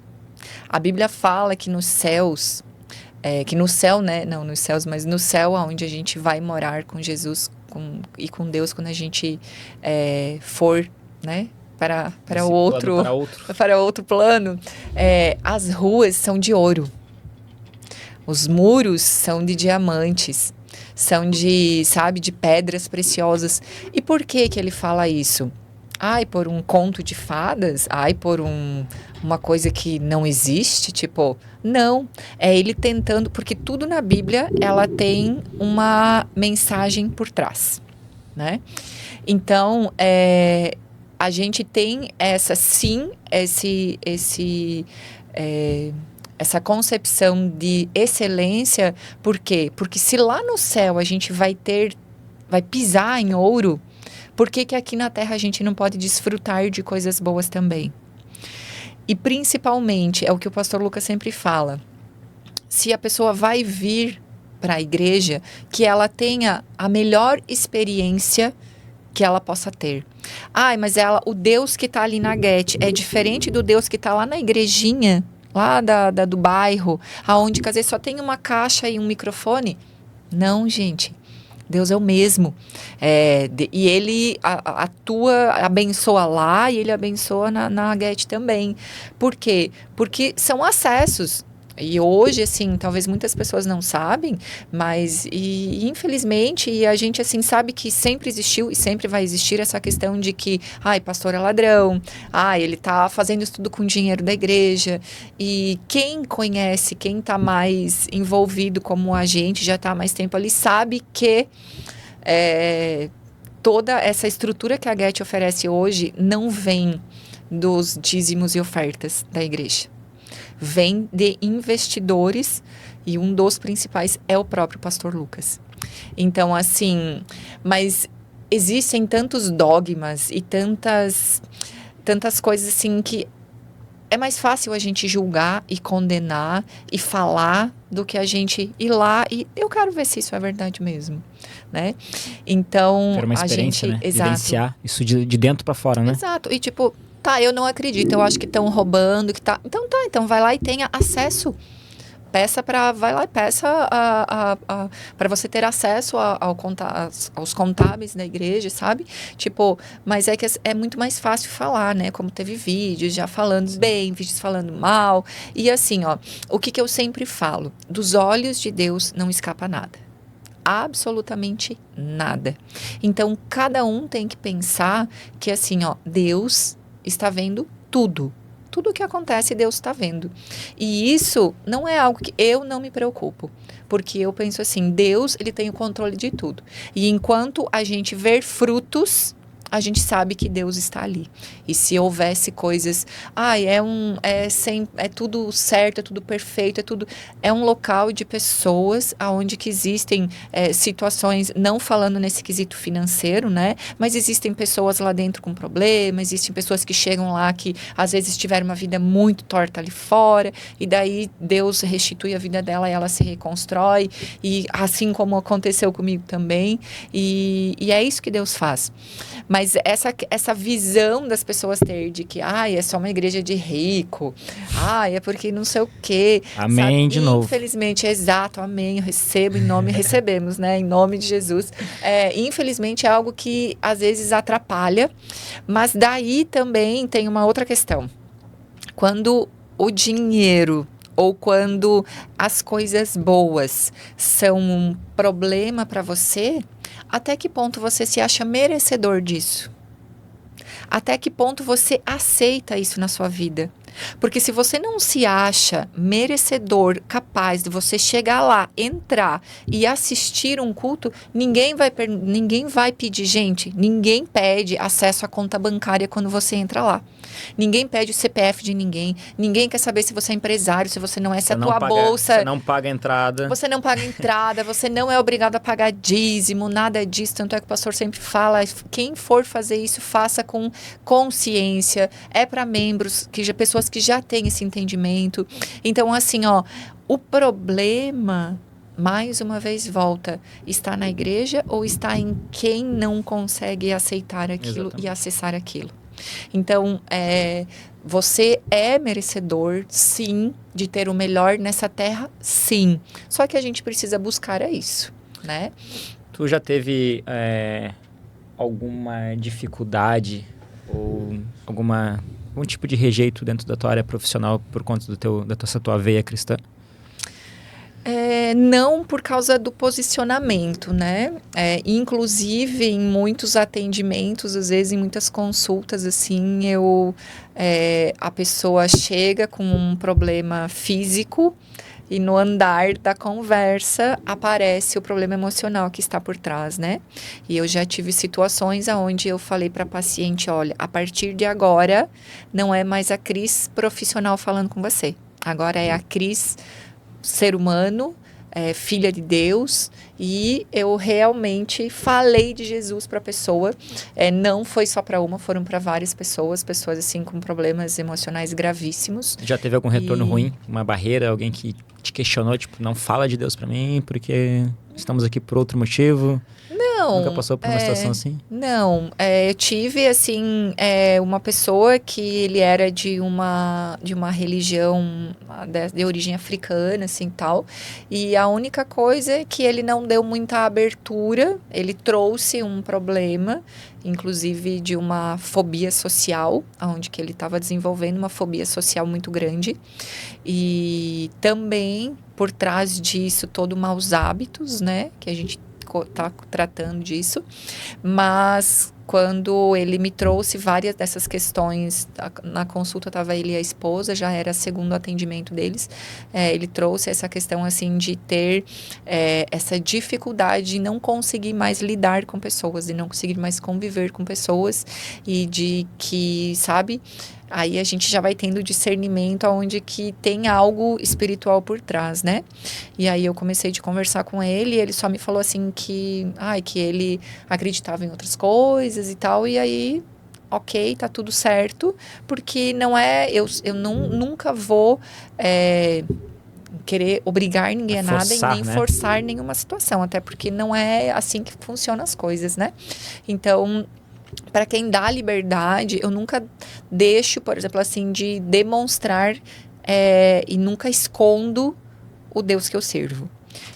A Bíblia fala que nos céus... que no céu, né? Não nos céus, mas no céu, onde a gente vai morar com Jesus e com Deus quando a gente for, né? Para outro plano. As ruas são de ouro. Os muros são de diamantes. São de pedras preciosas. E por que ele fala isso? Por um conto de fadas? Por uma coisa que não existe? Tipo, não. É ele tentando, porque tudo na Bíblia, ela tem uma mensagem por trás, né? Então, a gente tem essa concepção de excelência. Por quê? Porque se lá no céu a gente vai pisar em ouro, por que aqui na Terra a gente não pode desfrutar de coisas boas também? E principalmente, é o que o pastor Lucas sempre fala, se a pessoa vai vir para a igreja, que ela tenha a melhor experiência que ela possa ter. Mas o Deus que está ali na Get é diferente do Deus que está lá na igrejinha, lá do bairro, aonde às vezes só tem uma caixa e um microfone? Não, gente. Deus é o mesmo. E ele atua, abençoa lá e ele abençoa na Get também. Por quê? Porque são acessos. E hoje, assim, talvez muitas pessoas não sabem, mas, infelizmente, a gente, assim, sabe que sempre existiu e sempre vai existir essa questão de que, pastor é ladrão, ele tá fazendo isso tudo com dinheiro da igreja. E quem conhece, quem tá mais envolvido como agente, já tá há mais tempo ali, sabe que toda essa estrutura que a Get oferece hoje não vem dos dízimos e ofertas da igreja. Vem de investidores e um dos principais é o próprio pastor Lucas. Então, assim, mas existem tantos dogmas e tantas coisas assim que é mais fácil a gente julgar e condenar e falar do que a gente ir lá e eu quero ver se isso é verdade mesmo, né? Então, uma experiência, a gente... né? Exato. Vivenciar isso de dentro para fora, né? Exato. E tipo... eu não acredito, eu acho que estão roubando, que tá... Então vai lá e tenha acesso. Vai lá e peça para você ter acesso aos contábeis da igreja, sabe? Tipo, mas é que é muito mais fácil falar, né? Como teve vídeos já falando bem, vídeos falando mal. E assim, o que eu sempre falo? Dos olhos de Deus não escapa nada. Absolutamente nada. Então, cada um tem que pensar que assim, Deus está vendo tudo. Tudo o que acontece, Deus está vendo. E isso não é algo que eu não me preocupo. Porque eu penso assim, Deus, ele tem o controle de tudo. E enquanto a gente ver frutos, a gente sabe que Deus está ali. E se houvesse coisas, é tudo certo, é tudo perfeito, é um local de pessoas onde que existem situações, não falando nesse quesito financeiro, né? Mas existem pessoas lá dentro com problemas, existem pessoas que chegam lá que às vezes tiveram uma vida muito torta ali fora, e daí Deus restitui a vida dela e ela se reconstrói, e assim como aconteceu comigo também, e é isso que Deus faz. Mas Mas essa visão das pessoas ter de que, é só uma igreja de rico, é porque não sei o quê. Amém, de novo. Infelizmente, exato, amém, eu recebo em nome, recebemos, né, em nome de Jesus. Infelizmente, é algo que às vezes atrapalha, mas daí também tem uma outra questão. Quando o dinheiro ou quando as coisas boas são um problema para você, até que ponto você se acha merecedor disso? Até que ponto você aceita isso na sua vida? Porque se você não se acha merecedor, capaz de você chegar lá, entrar e assistir um culto, ninguém vai pedir, gente, ninguém pede acesso à conta bancária quando você entra lá. Ninguém pede o CPF de ninguém. Ninguém quer saber se você é empresário, se você não é, se a tua bolsa... Você não paga entrada. Você não paga entrada, você não é obrigado a pagar dízimo, nada disso. Tanto é que o pastor sempre fala, quem for fazer isso, faça com consciência. É para membros, pessoas que já têm esse entendimento. Então, assim, o problema... Mais uma vez, volta, está na igreja ou está em quem não consegue aceitar aquilo Exatamente. e acessar aquilo? Então, você é merecedor, sim, de ter o melhor nessa terra, sim. Só que a gente precisa buscar isso, né? Tu já teve alguma dificuldade ou algum tipo de rejeito dentro da tua área profissional por conta dessa tua veia cristã? Não por causa do posicionamento, né? Inclusive, em muitos atendimentos, às vezes em muitas consultas, assim, a pessoa chega com um problema físico e no andar da conversa aparece o problema emocional que está por trás, né? E eu já tive situações onde eu falei para a paciente, olha, a partir de agora, não é mais a Cris profissional falando com você. Agora é a Cris ser humano, filha de Deus, e eu realmente falei de Jesus para a pessoa. Não foi só para uma, foram para várias pessoas assim com problemas emocionais gravíssimos. Já teve algum retorno ruim, uma barreira, alguém que te questionou, tipo, não fala de Deus para mim porque estamos aqui por outro motivo? Não. Nunca passou por uma situação assim? Não. Eu tive, assim, uma pessoa que ele era de uma religião de origem africana, assim, tal. E a única coisa é que ele não deu muita abertura. Ele trouxe um problema, inclusive de uma fobia social, onde que ele estava desenvolvendo uma fobia social muito grande. E também, por trás disso, todo maus hábitos, né? Que a gente está tratando disso, mas quando ele me trouxe várias dessas questões, na consulta estava ele e a esposa, já era segundo atendimento deles, ele trouxe essa questão assim de ter essa dificuldade de não conseguir mais lidar com pessoas, de não conseguir mais conviver com pessoas e de que, sabe... Aí a gente já vai tendo discernimento aonde que tem algo espiritual por trás, né? E aí eu comecei a conversar com ele e ele só me falou assim que ele acreditava em outras coisas e tal. E aí, ok, tá tudo certo. Porque não eu nunca vou... querer obrigar ninguém a nada e nem forçar nenhuma situação. Até porque não é assim que funcionam as coisas, né? Então... Para quem dá liberdade, eu nunca deixo, por exemplo, assim, de demonstrar e nunca escondo o Deus que eu sirvo.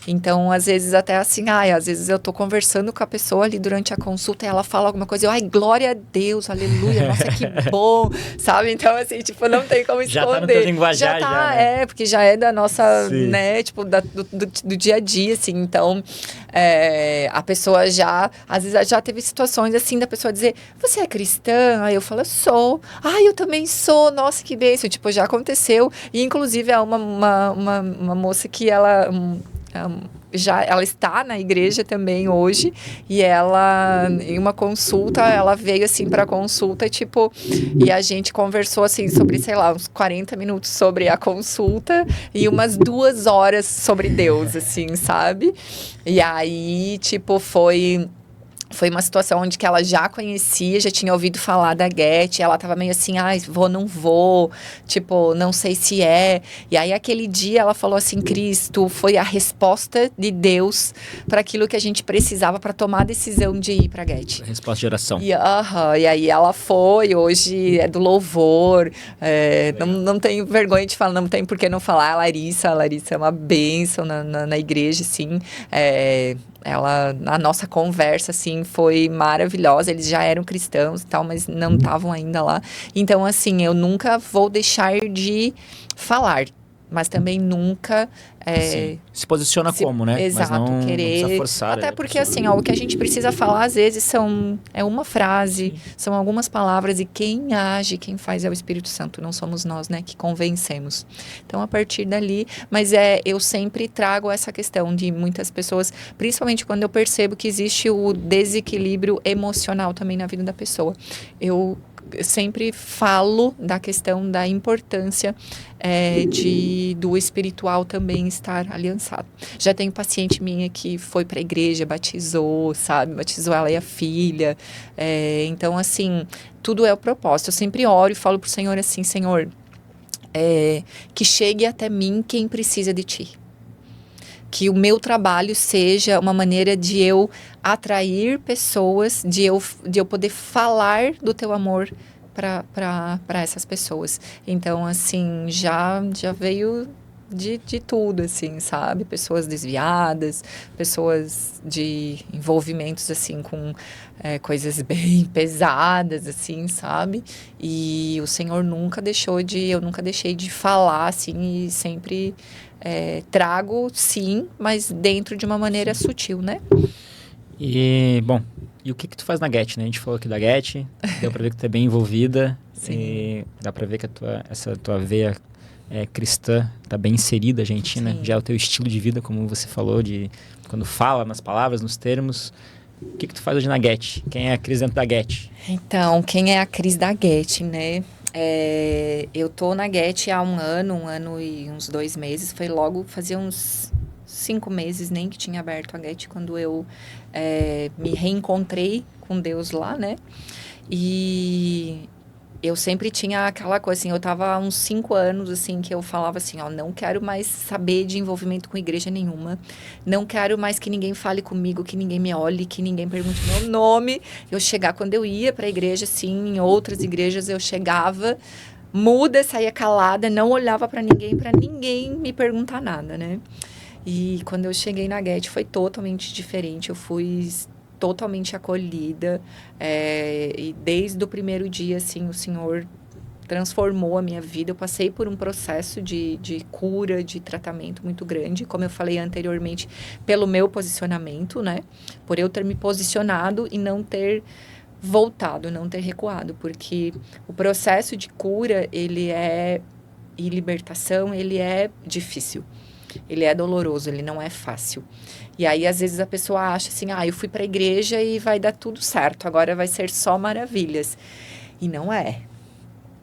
Então, às vezes, até assim, às vezes eu tô conversando com a pessoa ali durante a consulta e ela fala alguma coisa, glória a Deus, aleluia, nossa, que bom, sabe? Então, assim, tipo, não tem como esconder. Já tá no teu linguajar, já tá, né? Porque já é da nossa, Sim. né, tipo, do dia a dia, assim, então, a pessoa já, às vezes, já teve situações, assim, da pessoa dizer, você é cristã? Aí eu falo, sou. Eu também sou, nossa, que bênção, tipo, já aconteceu, e inclusive, há uma moça que ela está na igreja também hoje e ela, em uma consulta, ela veio assim para consulta, tipo, e a gente conversou assim sobre, sei lá, uns 40 minutos sobre a consulta e umas 2 horas sobre Deus, assim, sabe? E aí, tipo, foi Foi uma situação onde que ela já conhecia, já tinha ouvido falar da Get, ela tava meio assim, ai, vou, não vou, tipo, não sei se é. E aí, aquele dia, ela falou assim, Cristo, foi a resposta de Deus para aquilo que a gente precisava para tomar a decisão de ir pra Get. Resposta de oração. E aí ela foi, hoje é do louvor, não tenho vergonha de falar, não tem por que não falar, a Larissa é uma bênção na igreja, assim, a nossa conversa, assim, foi maravilhosa. Eles já eram cristãos e tal, mas não estavam ainda lá. Então, assim, eu nunca vou deixar de falar, mas também nunca... se posiciona como, né? Exato, mas não querer... precisa forçar. Até porque, assim, o que a gente precisa falar, às vezes, é uma frase, são algumas palavras, e quem age, quem faz é o Espírito Santo, não somos nós, né, que convencemos. Então, a partir dali... Mas eu sempre trago essa questão de muitas pessoas, principalmente quando eu percebo que existe o desequilíbrio emocional também na vida da pessoa. Eu sempre falo da questão da importância do espiritual também estar aliançado. Já tenho paciente minha que foi para a igreja, batizou, sabe? Batizou ela e a filha. Então, assim, tudo é o propósito. Eu sempre oro e falo pro Senhor assim, Senhor, que chegue até mim quem precisa de Ti. Que o meu trabalho seja uma maneira de eu atrair pessoas, de eu poder falar do Teu amor para essas pessoas. Então, assim, já veio de tudo, assim, sabe? Pessoas desviadas, pessoas de envolvimentos, assim, com coisas bem pesadas, assim, sabe? E o Senhor eu nunca deixei de falar, assim, e sempre trago, sim, mas dentro de uma maneira sutil, né? E, bom, e o que tu faz na Get, né? A gente falou aqui da Get, deu pra ver que tu é bem envolvida. Sim. E dá pra ver que essa tua veia cristã tá bem inserida, Argentina. Sim. Já é o teu estilo de vida, como você falou, de quando fala nas palavras, nos termos. O que tu faz hoje na Get? Quem é a Cris dentro da Get? Então, quem é a Cris da Get, né? Eu tô na Get há um ano e uns 2 meses. Foi logo, fazia uns 5 meses nem que tinha aberto a Get, quando eu me reencontrei com Deus lá, né? E eu sempre tinha aquela coisa, assim, eu tava há uns 5 anos, assim, que eu falava assim, ó, não quero mais saber de envolvimento com igreja nenhuma, não quero mais que ninguém fale comigo, que ninguém me olhe, que ninguém pergunte meu nome. Quando eu ia pra igreja, assim, em outras igrejas, eu chegava muda, saía calada, não olhava pra ninguém me perguntar nada, né? E quando eu cheguei na Get foi totalmente diferente, eu fui totalmente acolhida, e desde o primeiro dia, assim, o Senhor transformou a minha vida. Eu passei por um processo de cura, de tratamento muito grande, como eu falei anteriormente, pelo meu posicionamento, né? Por eu ter me posicionado e não ter voltado, não ter recuado, porque o processo de cura, e libertação, ele é difícil. Ele é doloroso, ele não é fácil. E aí, às vezes, a pessoa acha assim, eu fui para a igreja e vai dar tudo certo, agora vai ser só maravilhas. E não é.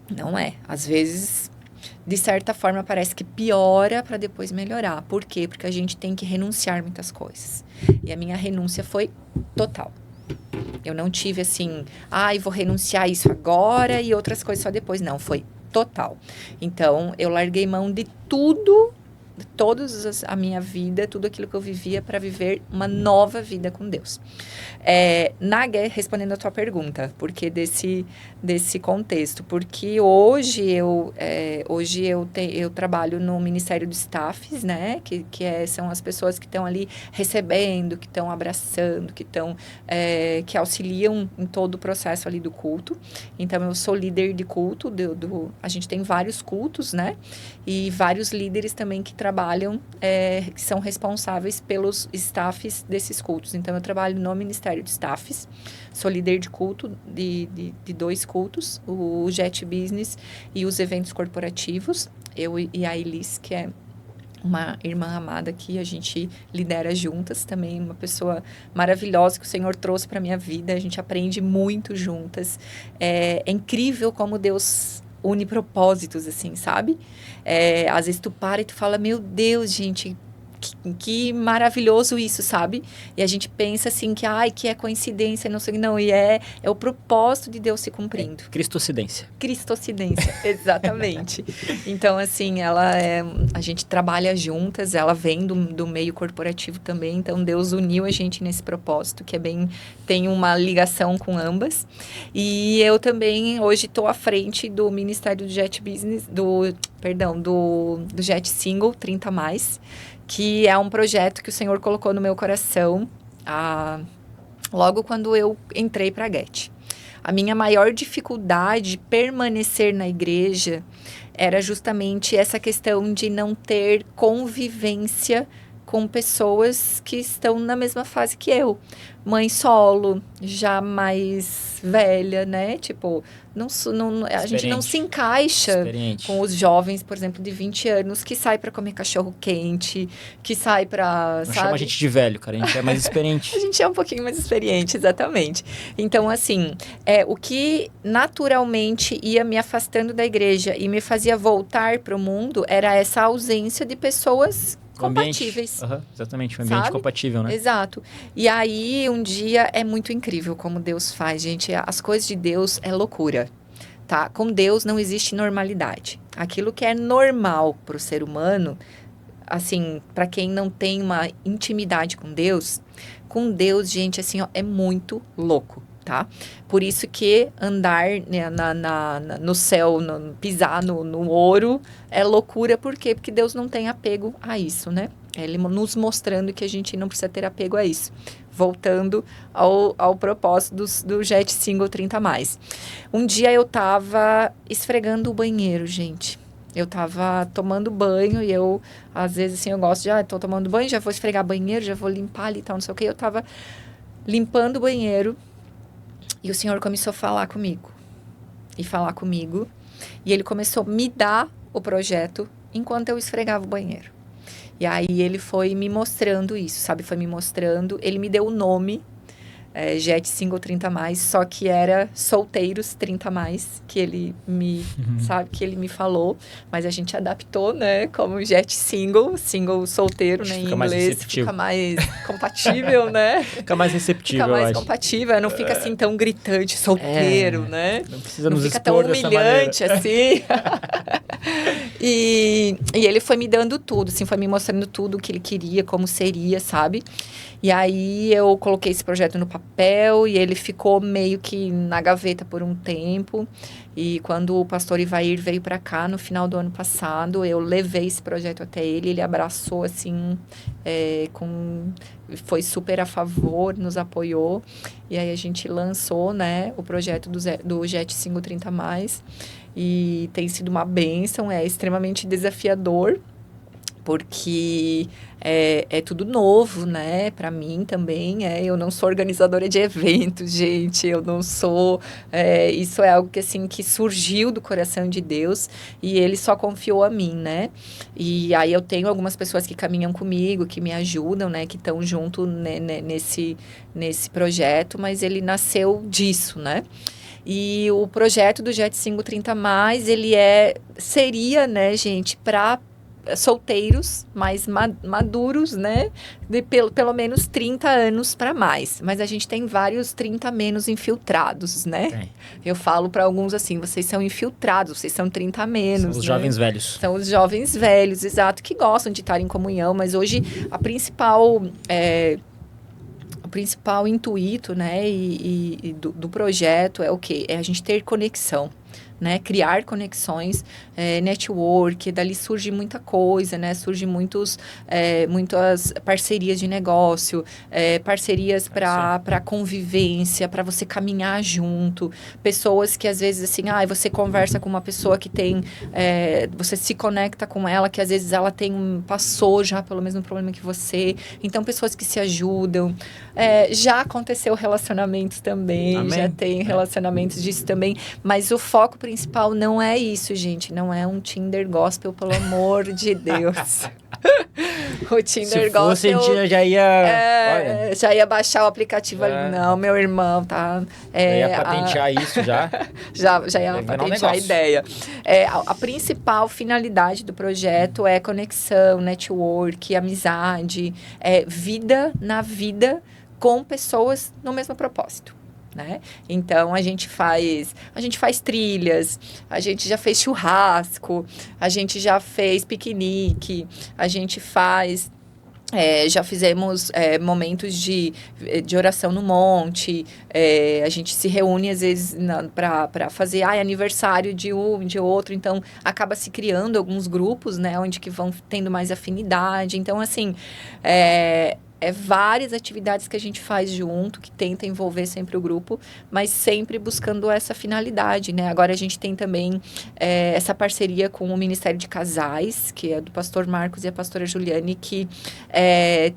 Não é. Às vezes, de certa forma, parece que piora para depois melhorar. Por quê? Porque a gente tem que renunciar muitas coisas. E a minha renúncia foi total. Eu não tive assim, vou renunciar isso agora e outras coisas só depois. Não, foi total. Então, eu larguei mão de tudo, a minha vida, tudo aquilo que eu vivia para viver uma nova vida com Deus. Respondendo a tua pergunta, porque desse contexto, porque hoje eu trabalho no Ministério dos Staffs, né, são as pessoas que estão ali recebendo, que estão abraçando, que auxiliam em todo o processo ali do culto. Então, eu sou líder de culto, a gente tem vários cultos, né, e vários líderes também que trabalham, que são responsáveis pelos staffs desses cultos. Então, eu trabalho no Ministério de Staffs, sou líder de culto, de 2 cultos, o Jet Business e os eventos corporativos. Eu e a Elis, que é uma irmã amada que a gente lidera juntas também, uma pessoa maravilhosa que o Senhor trouxe para minha vida, a gente aprende muito juntas. É incrível como Deus une propósitos, assim, sabe? Às vezes tu para e tu fala, meu Deus, gente, que maravilhoso isso, sabe? E a gente pensa assim que, que é coincidência, não sei, não, e é o propósito de Deus se cumprindo. Cristocidência. Cristocidência, exatamente. Então, assim, a gente trabalha juntas, ela vem do meio corporativo também, então Deus uniu a gente nesse propósito, que tem uma ligação com ambas. E eu também, hoje, estou à frente do Ministério do Jet Business, do Jet Single 30+, que é um projeto que o Senhor colocou no meu coração logo quando eu entrei para a Get. A minha maior dificuldade de permanecer na igreja era justamente essa questão de não ter convivência com pessoas que estão na mesma fase que eu. Mãe solo, já mais velha, né? Tipo, a gente não se encaixa com os jovens, por exemplo, de 20 anos, que sai para comer cachorro quente, que sai para, não chama a gente de velho, cara, a gente é mais experiente. A gente é um pouquinho mais experiente, exatamente. Então, assim, o que naturalmente ia me afastando da igreja e me fazia voltar para o mundo era essa ausência de pessoas compatíveis. Exatamente, um ambiente compatível, né? Exato. E aí, um dia, é muito incrível como Deus faz, gente. As coisas de Deus é loucura, tá? Com Deus não existe normalidade. Aquilo que é normal para o ser humano, assim, para quem não tem uma intimidade com Deus, gente, assim, ó, é muito louco. Tá? Por isso que andar, né, no céu, pisar no ouro é loucura. Por quê? Porque Deus não tem apego a isso, né? Ele nos mostrando que a gente não precisa ter apego a isso. Voltando ao propósito do Jet Single 30+. Um dia eu tava esfregando o banheiro, gente. Eu tava tomando banho e eu, às vezes, assim, eu gosto de, tô tomando banho, já vou esfregar banheiro, já vou limpar ali e tal, não sei o quê. Eu tava limpando o banheiro. E o Senhor começou a falar comigo. E ele começou a me dar o projeto enquanto eu esfregava o banheiro. E aí ele foi me mostrando isso, sabe? Foi me mostrando. Ele me deu o nome, Jet Single 30+, só que era Solteiros 30+, que ele me, sabe? Que ele me falou. Mas a gente adaptou, né? Como Jet Single solteiro, né? Em inglês. Fica mais compatível, né? Fica mais receptível, Fica mais compatível, não fica assim tão gritante, solteiro, né? Não precisa não nos fica tão humilhante assim. E ele foi me dando tudo, assim, foi me mostrando tudo o que ele queria, como seria, sabe? E aí eu coloquei esse projeto no papel e ele ficou meio que na gaveta por um tempo. E quando o pastor Ivair veio para cá no final do ano passado, eu levei esse projeto até ele, ele abraçou assim, foi super a favor, nos apoiou. E aí a gente lançou, né, o projeto do Jet Single 30+. E tem sido uma bênção, é extremamente desafiador, porque é tudo novo, né? Para mim também, eu não sou organizadora de eventos, gente, eu não sou... isso é algo que, assim, que surgiu do coração de Deus e Ele só confiou a mim, né? E aí eu tenho algumas pessoas que caminham comigo, que me ajudam, né? Que estão junto, né, nesse projeto, mas ele nasceu disso, né? E o projeto do Jet Single 30+, ele seria, né, gente, para solteiros mais maduros, né, de pelo menos 30 anos para mais. Mas a gente tem vários 30 menos infiltrados, né? Eu falo para alguns assim, vocês são infiltrados, vocês são 30 menos. São os jovens velhos. São os jovens velhos, exato, que gostam de estar em comunhão, mas hoje o principal intuito, né, do projeto é o quê? É a gente ter conexão, né, criar conexões, network, dali surge muita coisa, né, surge muitas parcerias de negócio, parcerias para convivência, para você caminhar junto, pessoas que às vezes assim, você conversa com uma pessoa que tem, você se conecta com ela, que às vezes ela passou já pelo mesmo problema que você, então pessoas que se ajudam, já aconteceu relacionamentos também, Amém. Já tem relacionamentos disso também, mas o foco principal não é isso, gente. Não é um Tinder gospel, pelo amor de Deus. O Tinder Se fosse, a gente já ia... olha, já ia baixar o aplicativo ali. Não, meu irmão, tá... já ia patentear isso já. Já ia patentear a ideia. A principal finalidade do projeto é conexão, network, amizade, vida na vida com pessoas no mesmo propósito. Né? Então a gente faz trilhas, a gente já fez churrasco, a gente já fez piquenique, a gente faz já fizemos momentos de oração no monte, a gente se reúne às vezes para fazer aniversário de um, de outro, então acaba se criando alguns grupos, né, onde que vão tendo mais afinidade. Então assim, várias atividades que a gente faz junto, que tenta envolver sempre o grupo, mas sempre buscando essa finalidade, né? Agora a gente tem também essa parceria com o Ministério de Casais, que é do pastor Marcos e a pastora Juliane, que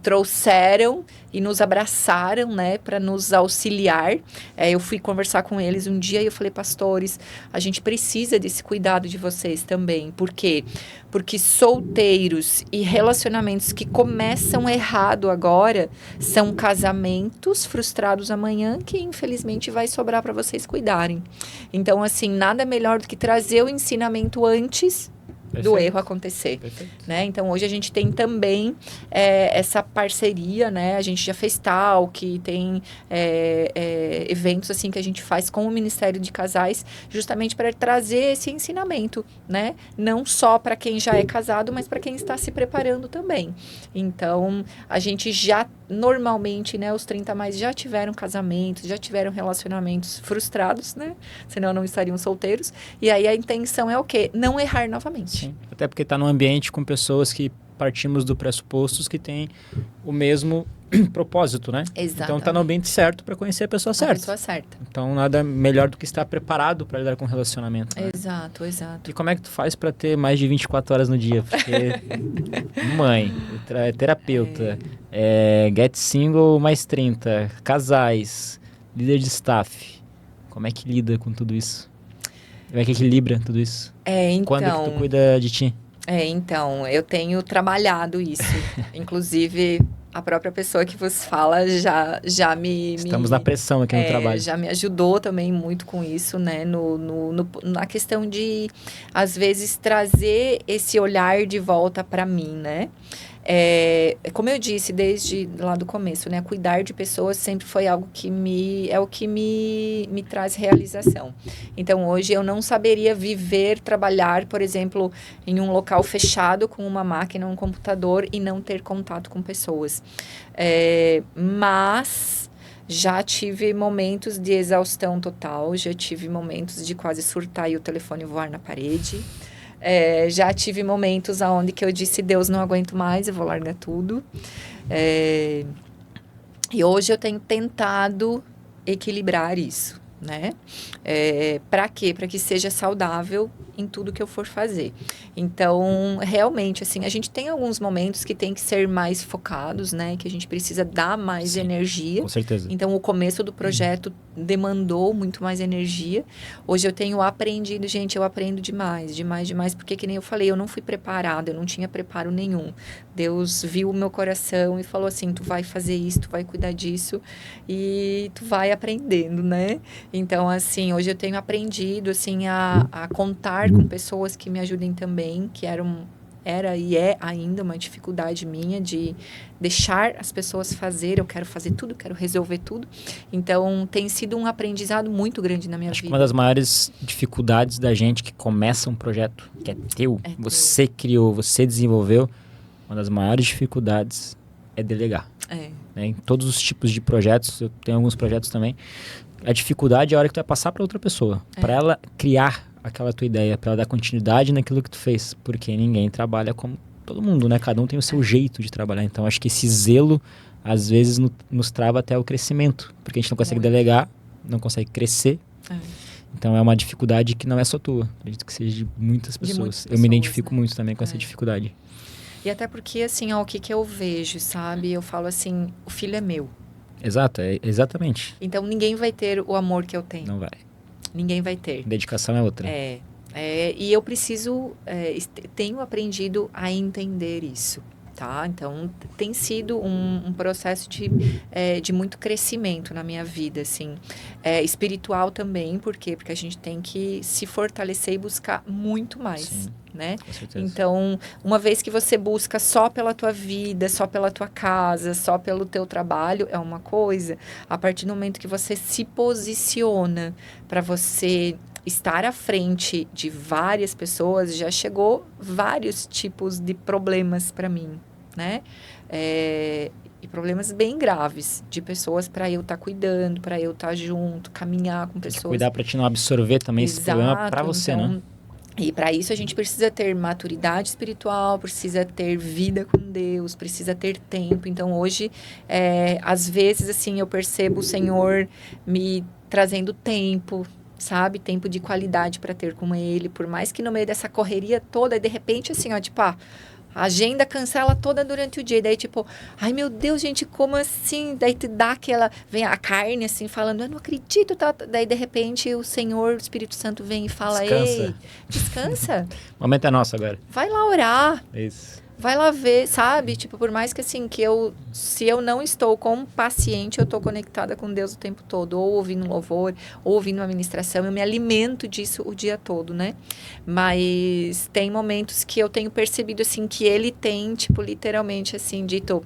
trouxeram e nos abraçaram, né, para nos auxiliar. Eu fui conversar com eles um dia e eu falei, pastores, a gente precisa desse cuidado de vocês também. Por quê? Porque solteiros e relacionamentos que começam errado agora são casamentos frustrados amanhã que infelizmente vai sobrar para vocês cuidarem. Então, assim, nada melhor do que trazer o ensinamento antes do erro acontecer, né? Então hoje a gente tem também essa parceria, né? A gente já fez talk, tem eventos assim que a gente faz com o Ministério de Casais, justamente para trazer esse ensinamento, né? Não só para quem já é casado, mas para quem está se preparando também. Então a gente já normalmente, né? Os 30 mais já tiveram casamentos, já tiveram relacionamentos frustrados, né? Senão não estariam solteiros. E aí a intenção é o quê? Não errar novamente. Sim. Até porque está num ambiente com pessoas que partimos do pressupostos que têm o mesmo propósito, né? Exatamente. Então está no ambiente certo para conhecer a pessoa certa. A pessoa certa. Então nada melhor do que estar preparado para lidar com o relacionamento. Né? Exato. E como é que tu faz para ter mais de 24 horas no dia? Porque mãe, terapeuta, get single mais 30, casais, líder de staff. Como é que lida com tudo isso? Como é que equilibra tudo isso? Então... Quando que tu cuida de ti? Então, eu tenho trabalhado isso. Inclusive, a própria pessoa que vos fala já me... Estamos na pressão aqui no trabalho. Já me ajudou também muito com isso, né? Na questão de, às vezes, trazer esse olhar de volta para mim, né? Como eu disse desde lá do começo, né? Cuidar de pessoas sempre foi algo que me traz realização. Então, hoje eu não saberia trabalhar, por exemplo, em um local fechado com uma máquina, um computador e não ter contato com pessoas. Mas já tive momentos de exaustão total, já tive momentos de quase surtar e o telefone voar na parede. Já tive momentos onde que eu disse, Deus, não aguento mais, eu vou largar tudo. E hoje eu tenho tentado equilibrar isso, né? Para quê? Para que seja saudável em tudo que eu for fazer. Então, realmente, assim, a gente tem alguns momentos que tem que ser mais focados, né? Que a gente precisa dar mais energia. Com certeza. Então, o começo do projeto demandou muito mais energia. Hoje eu tenho aprendido, gente, eu aprendo demais, porque que nem eu falei, eu não fui preparada, eu não tinha preparo nenhum. Deus viu o meu coração e falou assim, tu vai fazer isso, tu vai cuidar disso e tu vai aprendendo, né? Então, assim, hoje eu tenho aprendido, assim, a contar com pessoas que me ajudem também, que era e é ainda uma dificuldade minha de deixar as pessoas fazer. Eu quero fazer tudo, quero resolver tudo. Então, tem sido um aprendizado muito grande na minha vida. Acho que uma das maiores dificuldades da gente que começa um projeto que é teu, você criou, você desenvolveu, uma das maiores dificuldades é delegar. Né? Em todos os tipos de projetos, eu tenho alguns projetos também, a dificuldade é a hora que tu vai passar para outra pessoa, para ela criar aquela tua ideia, para ela dar continuidade naquilo que tu fez, porque ninguém trabalha como todo mundo, né? Cada um tem o seu jeito de trabalhar. Então, acho que esse zelo, às vezes, nos trava até o crescimento, porque a gente não consegue delegar, não consegue crescer. Então, é uma dificuldade que não é só tua. Acredito que seja de muitas pessoas. Eu me identifico muito também com essa dificuldade. E até porque, assim, o que eu vejo, sabe? Eu falo assim, o filho é meu. Exato, exatamente. Então, ninguém vai ter o amor que eu tenho. Não vai. Ninguém vai ter. Dedicação é outra. E eu preciso, tenho aprendido a entender isso, tá? Então, tem sido um processo de muito crescimento na minha vida, assim. Espiritual também, por quê? Porque a gente tem que se fortalecer e buscar muito mais, Sim, né? com certeza. Então, uma vez que você busca só pela tua vida, só pela tua casa, só pelo teu trabalho, é uma coisa. A partir do momento que você se posiciona para você estar à frente de várias pessoas, já chegou vários tipos de problemas para mim, né? E problemas bem graves de pessoas para eu estar cuidando, para eu estar junto, caminhar com Tem que pessoas. cuidar para te não absorver também esse problema para você, então, né? E para isso a gente precisa ter maturidade espiritual, precisa ter vida com Deus, precisa ter tempo. Então hoje, às vezes assim, eu percebo o Senhor me trazendo tempo, sabe? Tempo de qualidade para ter com Ele. Por mais que no meio dessa correria toda, de repente assim, ó, tipo, a agenda cancela toda durante o dia. E daí, tipo, ai meu Deus, gente, como assim? Daí te dá aquela. Vem a carne assim, falando, eu não acredito. Tá? Daí, de repente, o Senhor, o Espírito Santo vem e fala, Descansa. ei, descansa. O momento é nosso agora. Vai lá orar. Isso. Vai lá ver, sabe? Tipo, por mais que assim, se eu não estou com um paciente, eu estou conectada com Deus o tempo todo. Ou ouvindo um louvor, ou ouvindo uma ministração. Eu me alimento disso o dia todo, né? Mas tem momentos que eu tenho percebido, assim, que ele tem, tipo, literalmente, assim, dito...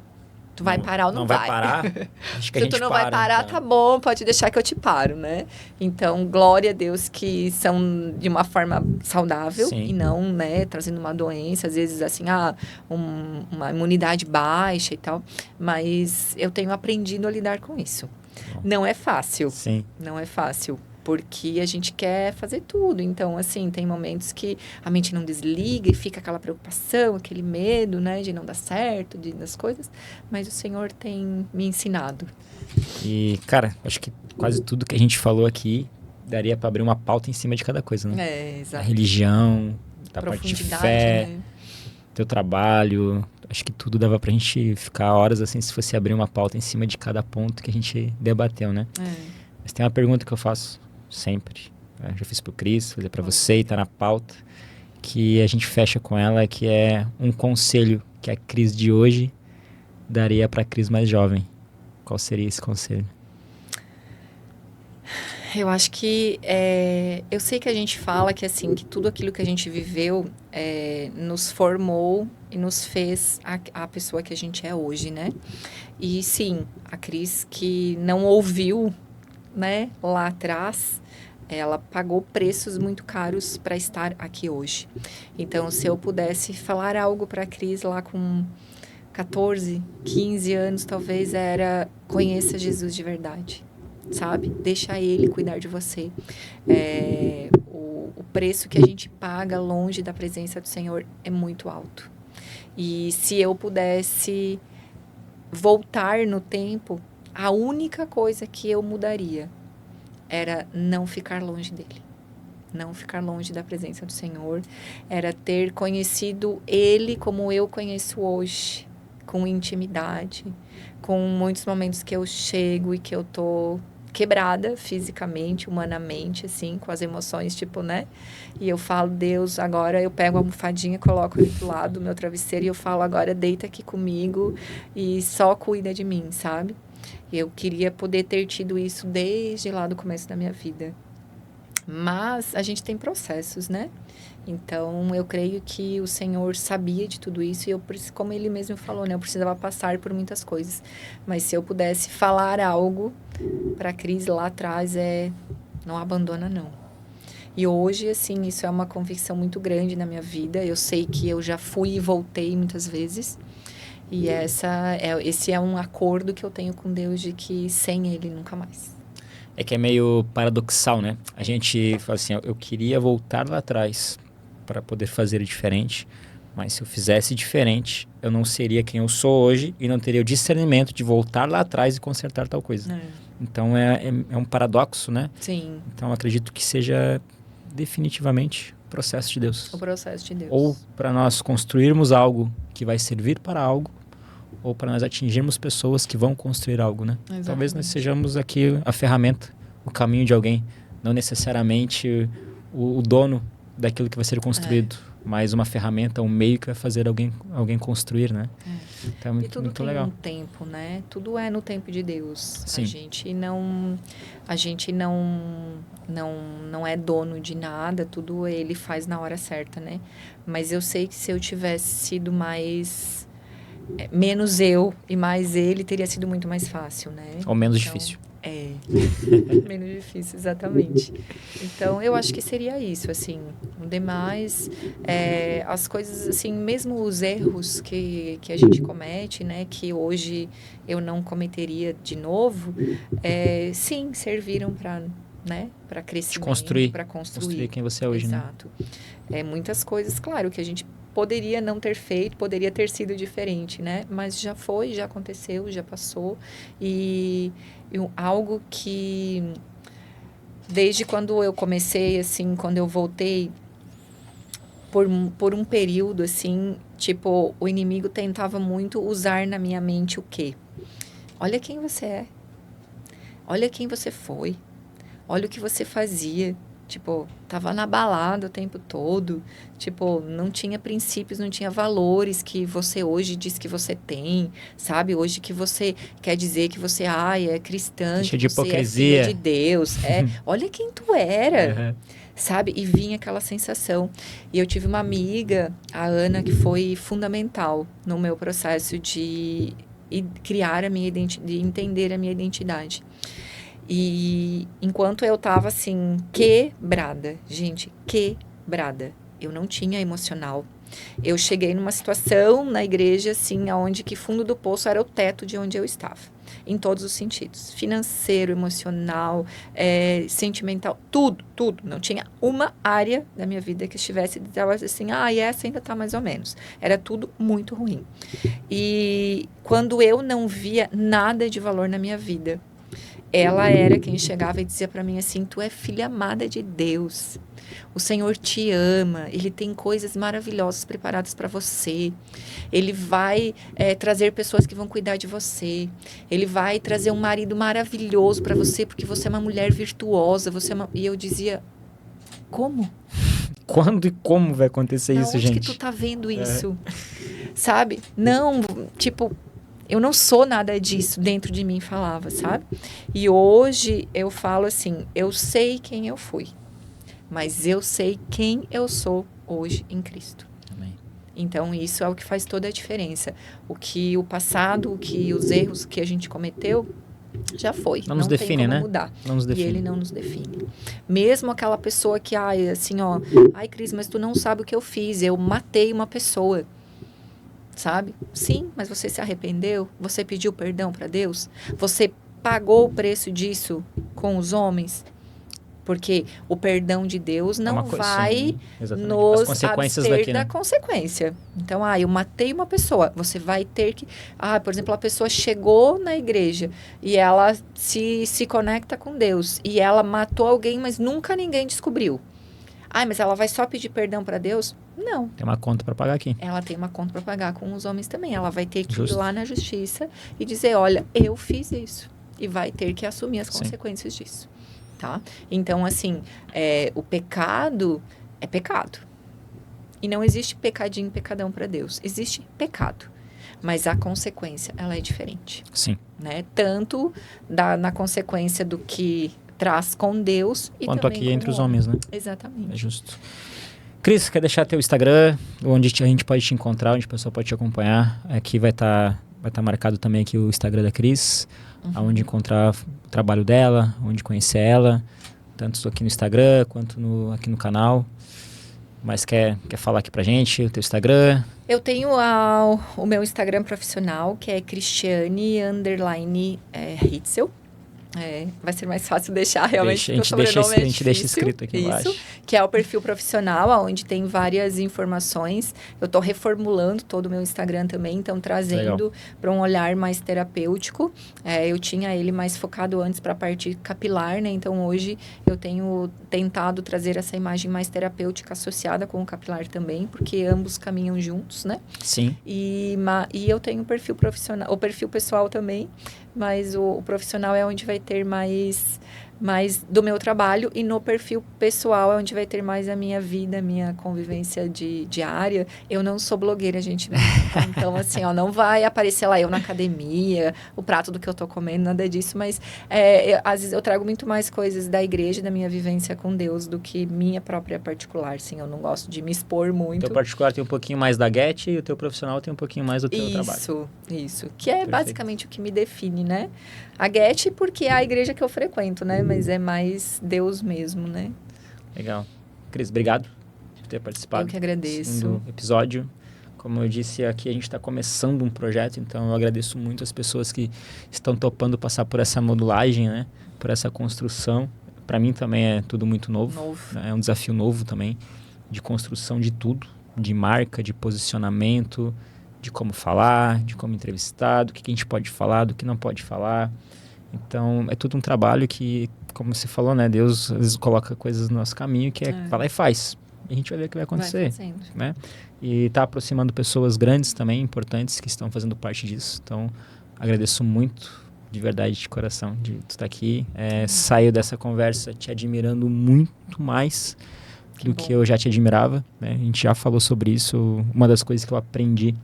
Tu vai parar ou não vai? Não vai parar? Acho que a Se gente tu não vai parar, então. tá bom, pode deixar que eu te paro, né? Então, glória a Deus que são de uma forma saudável. Sim. E não, né, trazendo uma doença, às vezes assim, uma imunidade baixa e tal. Mas eu tenho aprendido a lidar com isso. Bom. Não é fácil. Sim. Não é fácil. Porque a gente quer fazer tudo. Então, assim, tem momentos que a mente não desliga e fica aquela preocupação, aquele medo, né? De não dar certo, das coisas. Mas o Senhor tem me ensinado. E, cara, acho que quase tudo que a gente falou aqui daria para abrir uma pauta em cima de cada coisa, né? Exato. A religião, da parte de fé, né? teu trabalho. Acho que tudo dava pra gente ficar horas assim se fosse abrir uma pauta em cima de cada ponto que a gente debateu, né? Mas tem uma pergunta que eu faço sempre. Eu já fiz pro Cris, fazer pra você e tá na pauta. Que a gente fecha com ela, que é um conselho que a Cris de hoje daria pra Cris mais jovem. Qual seria esse conselho? Eu acho que... eu sei que a gente fala que, assim, que tudo aquilo que a gente viveu nos formou e nos fez a pessoa que a gente é hoje, né? E, sim, a Cris que não ouviu, né, lá atrás, ela pagou preços muito caros para estar aqui hoje. Então, se eu pudesse falar algo para a Cris lá com 14, 15 anos, talvez era conheça Jesus de verdade, sabe? Deixa Ele cuidar de você. O preço que a gente paga longe da presença do Senhor é muito alto. E se eu pudesse voltar no tempo, a única coisa que eu mudaria era não ficar longe dele. Não ficar longe da presença do Senhor. Era ter conhecido Ele como eu conheço hoje. Com intimidade. Com muitos momentos que eu chego e que eu tô quebrada fisicamente, humanamente, assim, com as emoções, tipo, né? E eu falo, Deus, agora eu pego a almofadinha, coloco ele do lado do meu travesseiro e eu falo, agora deita aqui comigo e só cuida de mim, sabe? Eu queria poder ter tido isso desde lá do começo da minha vida. Mas a gente tem processos, né? Então, eu creio que o Senhor sabia de tudo isso e eu, como Ele mesmo falou, né? Eu precisava passar por muitas coisas. Mas se eu pudesse falar algo para a Cris lá atrás, não abandona, não. E hoje, assim, isso é uma convicção muito grande na minha vida. Eu sei que eu já fui e voltei muitas vezes. E esse é um acordo que eu tenho com Deus de que sem Ele nunca mais. É que é meio paradoxal, né? A gente fala assim, eu queria voltar lá atrás para poder fazer diferente, mas se eu fizesse diferente, eu não seria quem eu sou hoje e não teria o discernimento de voltar lá atrás e consertar tal coisa. Então é um paradoxo, né? Sim. Então acredito que seja definitivamente o processo de Deus. O processo de Deus. Ou para nós construirmos algo que vai servir para algo, ou para nós atingirmos pessoas que vão construir algo, né? Exatamente. Talvez nós sejamos aqui a ferramenta, o caminho de alguém, não necessariamente o dono daquilo que vai ser construído. mais uma ferramenta, um meio que vai fazer alguém construir, né? Então é E muito, tudo muito tem legal. um tempo, né? Tudo é no tempo de Deus. Sim. A gente não é dono de nada, tudo ele faz na hora certa, né? Mas eu sei que se eu tivesse sido menos eu e mais ele, teria sido muito mais fácil, né? Ou menos difícil. Menos difícil, exatamente. Então, eu acho que seria isso, assim. O demais, as coisas, assim, mesmo os erros que a gente comete, né? Que hoje eu não cometeria de novo, sim, serviram para, né? Para crescimento, para construir quem você é hoje, Exato. Muitas coisas, claro, que a gente poderia não ter feito, poderia ter sido diferente, né? Mas já foi, já aconteceu, já passou. E algo que, desde quando eu comecei, assim, quando eu voltei, por um período, assim, tipo, o inimigo tentava muito usar na minha mente o quê? Olha quem você é. Olha quem você foi. Olha o que você fazia. Tipo, tava na balada o tempo todo. Tipo, não tinha princípios, não tinha valores que você hoje diz que você tem, sabe? Hoje que você quer dizer que você, é cristã, Deixa que de você hipocrisia. é filha de Deus. Olha quem tu era, Uhum. sabe? E vinha aquela sensação. E eu tive uma amiga, a Ana, que foi fundamental no meu processo de criar a minha identidade, de entender a minha identidade. E enquanto eu tava assim, quebrada, gente, quebrada. Eu não tinha emocional. Eu cheguei numa situação na igreja, assim, onde que fundo do poço era o teto de onde eu estava. Em todos os sentidos. Financeiro, emocional, sentimental, tudo, tudo. Não tinha uma área da minha vida que estivesse assim, e essa ainda tá mais ou menos. Era tudo muito ruim. E quando eu não via nada de valor na minha vida, ela era quem chegava e dizia para mim assim, tu é filha amada de Deus. O Senhor te ama. Ele tem coisas maravilhosas preparadas para você. Ele vai trazer pessoas que vão cuidar de você. Ele vai trazer um marido maravilhoso para você, porque você é uma mulher virtuosa. E eu dizia, como? Quando e como vai acontecer isso, Onde gente? que tu tá vendo isso? Sabe? Não, tipo... Eu não sou nada disso, dentro de mim falava, sabe? E hoje eu falo assim, eu sei quem eu fui, mas eu sei quem eu sou hoje em Cristo. Amém. Então isso é o que faz toda a diferença. O passado, os erros que a gente cometeu, já foi. Não nos define, tem como né? mudar. Não nos define. E ele não nos define. Mesmo aquela pessoa que, assim, Cris, mas tu não sabe o que eu fiz, eu matei uma pessoa. Sabe? Sim, mas você se arrependeu? Você pediu perdão para Deus? Você pagou o preço disso com os homens? Porque o perdão de Deus não vai nos as consequências abster da né? consequência. Então, eu matei uma pessoa. Você vai ter que... por exemplo, a pessoa chegou na igreja e ela se conecta com Deus. E ela matou alguém, mas nunca ninguém descobriu. Mas ela vai só pedir perdão para Deus? Não. Tem uma conta para pagar aqui. Ela tem uma conta para pagar com os homens também. Ela vai ter que ir lá na justiça e dizer, olha, eu fiz isso. E vai ter que assumir as consequências disso. Tá? Então, assim, o pecado é pecado. E não existe pecadinho, pecadão para Deus. Existe pecado. Mas a consequência, ela é diferente. Sim. Né? Tanto na consequência do que traz com Deus e quanto também aqui entre os homens, né? Exatamente. É justo. Cris, quer deixar teu Instagram, onde a gente pode te encontrar, onde o pessoal pode te acompanhar? Aqui vai tá marcado também aqui o Instagram da Cris, onde encontrar o trabalho dela, onde conhecer ela, tanto aqui no Instagram quanto aqui no canal. Mas quer falar aqui pra gente, o teu Instagram? Eu tenho o meu Instagram profissional, que é Cristiane_Hitzel. Vai ser mais fácil deixar realmente, porque o sobrenome é difícil. A gente deixa escrito aqui embaixo. Que é o perfil profissional, onde tem várias informações. Eu estou reformulando todo o meu Instagram também, então trazendo para um olhar mais terapêutico. Eu tinha ele mais focado antes para a parte capilar, né? Então hoje eu tenho tentado trazer essa imagem mais terapêutica associada com o capilar também, porque ambos caminham juntos, né? Sim. E eu tenho o perfil profissional, o perfil pessoal também, mas o profissional é onde vai ter mais mais do meu trabalho, e no perfil pessoal é onde vai ter mais a minha vida, a minha convivência diária. Eu não sou blogueira, gente. Então, assim, ó, não vai aparecer lá eu na academia, o prato do que eu tô comendo, nada disso, mas às vezes eu trago muito mais coisas da igreja, da minha vivência com Deus, do que minha própria particular, assim. Eu não gosto de me expor muito. O teu particular tem um pouquinho mais da Get e o teu profissional tem um pouquinho mais do teu trabalho. Isso. Que é Perfeito. basicamente o que me define, né? A Get, porque é a igreja que eu frequento, né? Mas é mais Deus mesmo, né? Legal. Cris, obrigado por ter participado. Eu que agradeço. Do segundo episódio. Como eu disse, aqui a gente está começando um projeto, então eu agradeço muito as pessoas que estão topando passar por essa modulagem, né? Por essa construção. Para mim também é tudo muito novo. Né? É um desafio novo também, de construção de tudo, de marca, de posicionamento, de como falar, de como entrevistar, do que a gente pode falar, do que não pode falar. Então, é tudo um trabalho que, como você falou, né? Deus às vezes coloca coisas no nosso caminho que vai lá e faz. E a gente vai ver o que vai acontecer, né? E está aproximando pessoas grandes também, importantes, que estão fazendo parte disso. Então, agradeço muito, de verdade, de coração, de tu estar aqui. Saio dessa conversa te admirando muito mais do que eu já te admirava, né? A gente já falou sobre isso. Uma das coisas que eu aprendi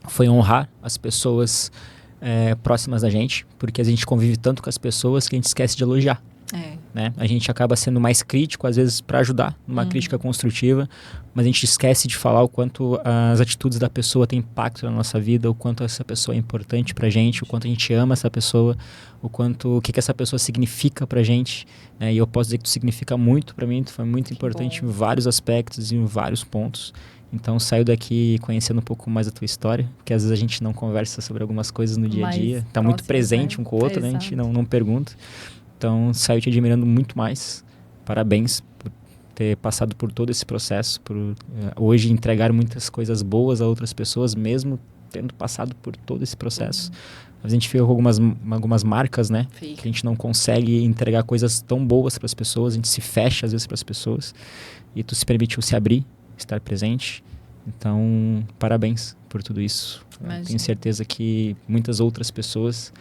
foi honrar as pessoas próximas da gente, porque a gente convive tanto com as pessoas que a gente esquece de elogiar. Né? A gente acaba sendo mais crítico, às vezes, para ajudar, numa crítica construtiva, mas a gente esquece de falar o quanto as atitudes da pessoa têm impacto na nossa vida, o quanto essa pessoa é importante pra gente, o quanto a gente ama essa pessoa, o que essa pessoa significa pra gente, né? E eu posso dizer que tu significa muito pra mim, tu foi muito importante em vários aspectos, em vários pontos. Então, saio daqui conhecendo um pouco mais a tua história, porque às vezes a gente não conversa sobre algumas coisas no dia a dia, tá muito presente um com o outro, né? A gente não pergunta. Então, saio te admirando muito mais. Parabéns por ter passado por todo esse processo, por hoje entregar muitas coisas boas a outras pessoas, mesmo tendo passado por todo esse processo. A gente fica com algumas marcas, né? Que a gente não consegue entregar coisas tão boas para as pessoas, a gente se fecha às vezes para as pessoas. E tu se permitiu se abrir, estar presente. Então, parabéns por tudo isso. Tenho certeza que muitas outras pessoas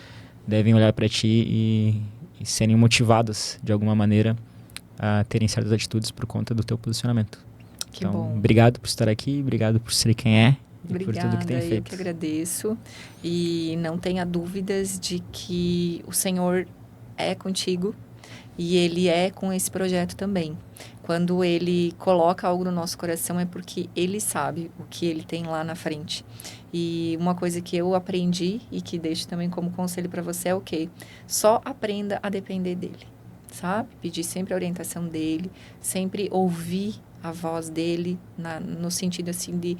devem olhar para ti e serem motivadas de alguma maneira a terem certas atitudes por conta do teu posicionamento. Que bom. Obrigado por estar aqui, obrigado por ser quem é e Obrigada, por tudo que tem feito. Eu que agradeço. E não tenha dúvidas de que o Senhor é contigo e Ele é com esse projeto também. Quando Ele coloca algo no nosso coração é porque Ele sabe o que Ele tem lá na frente. E uma coisa que eu aprendi e que deixo também como conselho para você é o quê? Só aprenda a depender dEle, sabe? Pedir sempre a orientação dEle, sempre ouvir a voz dEle, no sentido assim de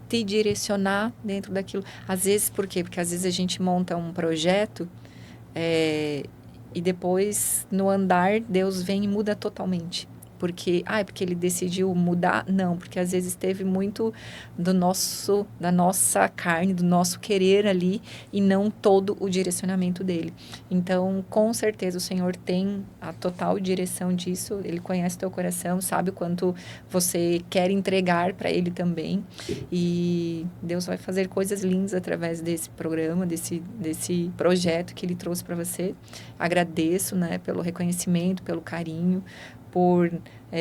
te direcionar dentro daquilo. Às vezes, por quê? Porque às vezes a gente monta um projeto e depois, no andar, Deus vem e muda totalmente. Porque Ele decidiu mudar? Não, porque às vezes teve muito da nossa carne, do nosso querer ali, e não todo o direcionamento dele. Então, com certeza, o Senhor tem a total direção disso, Ele conhece teu coração, sabe o quanto você quer entregar para Ele também, e Deus vai fazer coisas lindas através desse programa, desse projeto que Ele trouxe para você. Agradeço, né, pelo reconhecimento, pelo carinho, por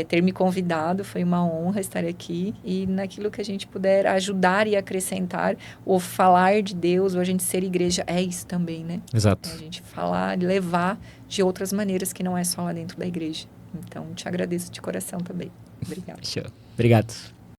ter me convidado, foi uma honra estar aqui, e naquilo que a gente puder ajudar e acrescentar, ou falar de Deus, ou a gente ser igreja, é isso também, né? Exato. A gente falar, levar de outras maneiras que não é só lá dentro da igreja. Então, te agradeço de coração também. Obrigada. Obrigado.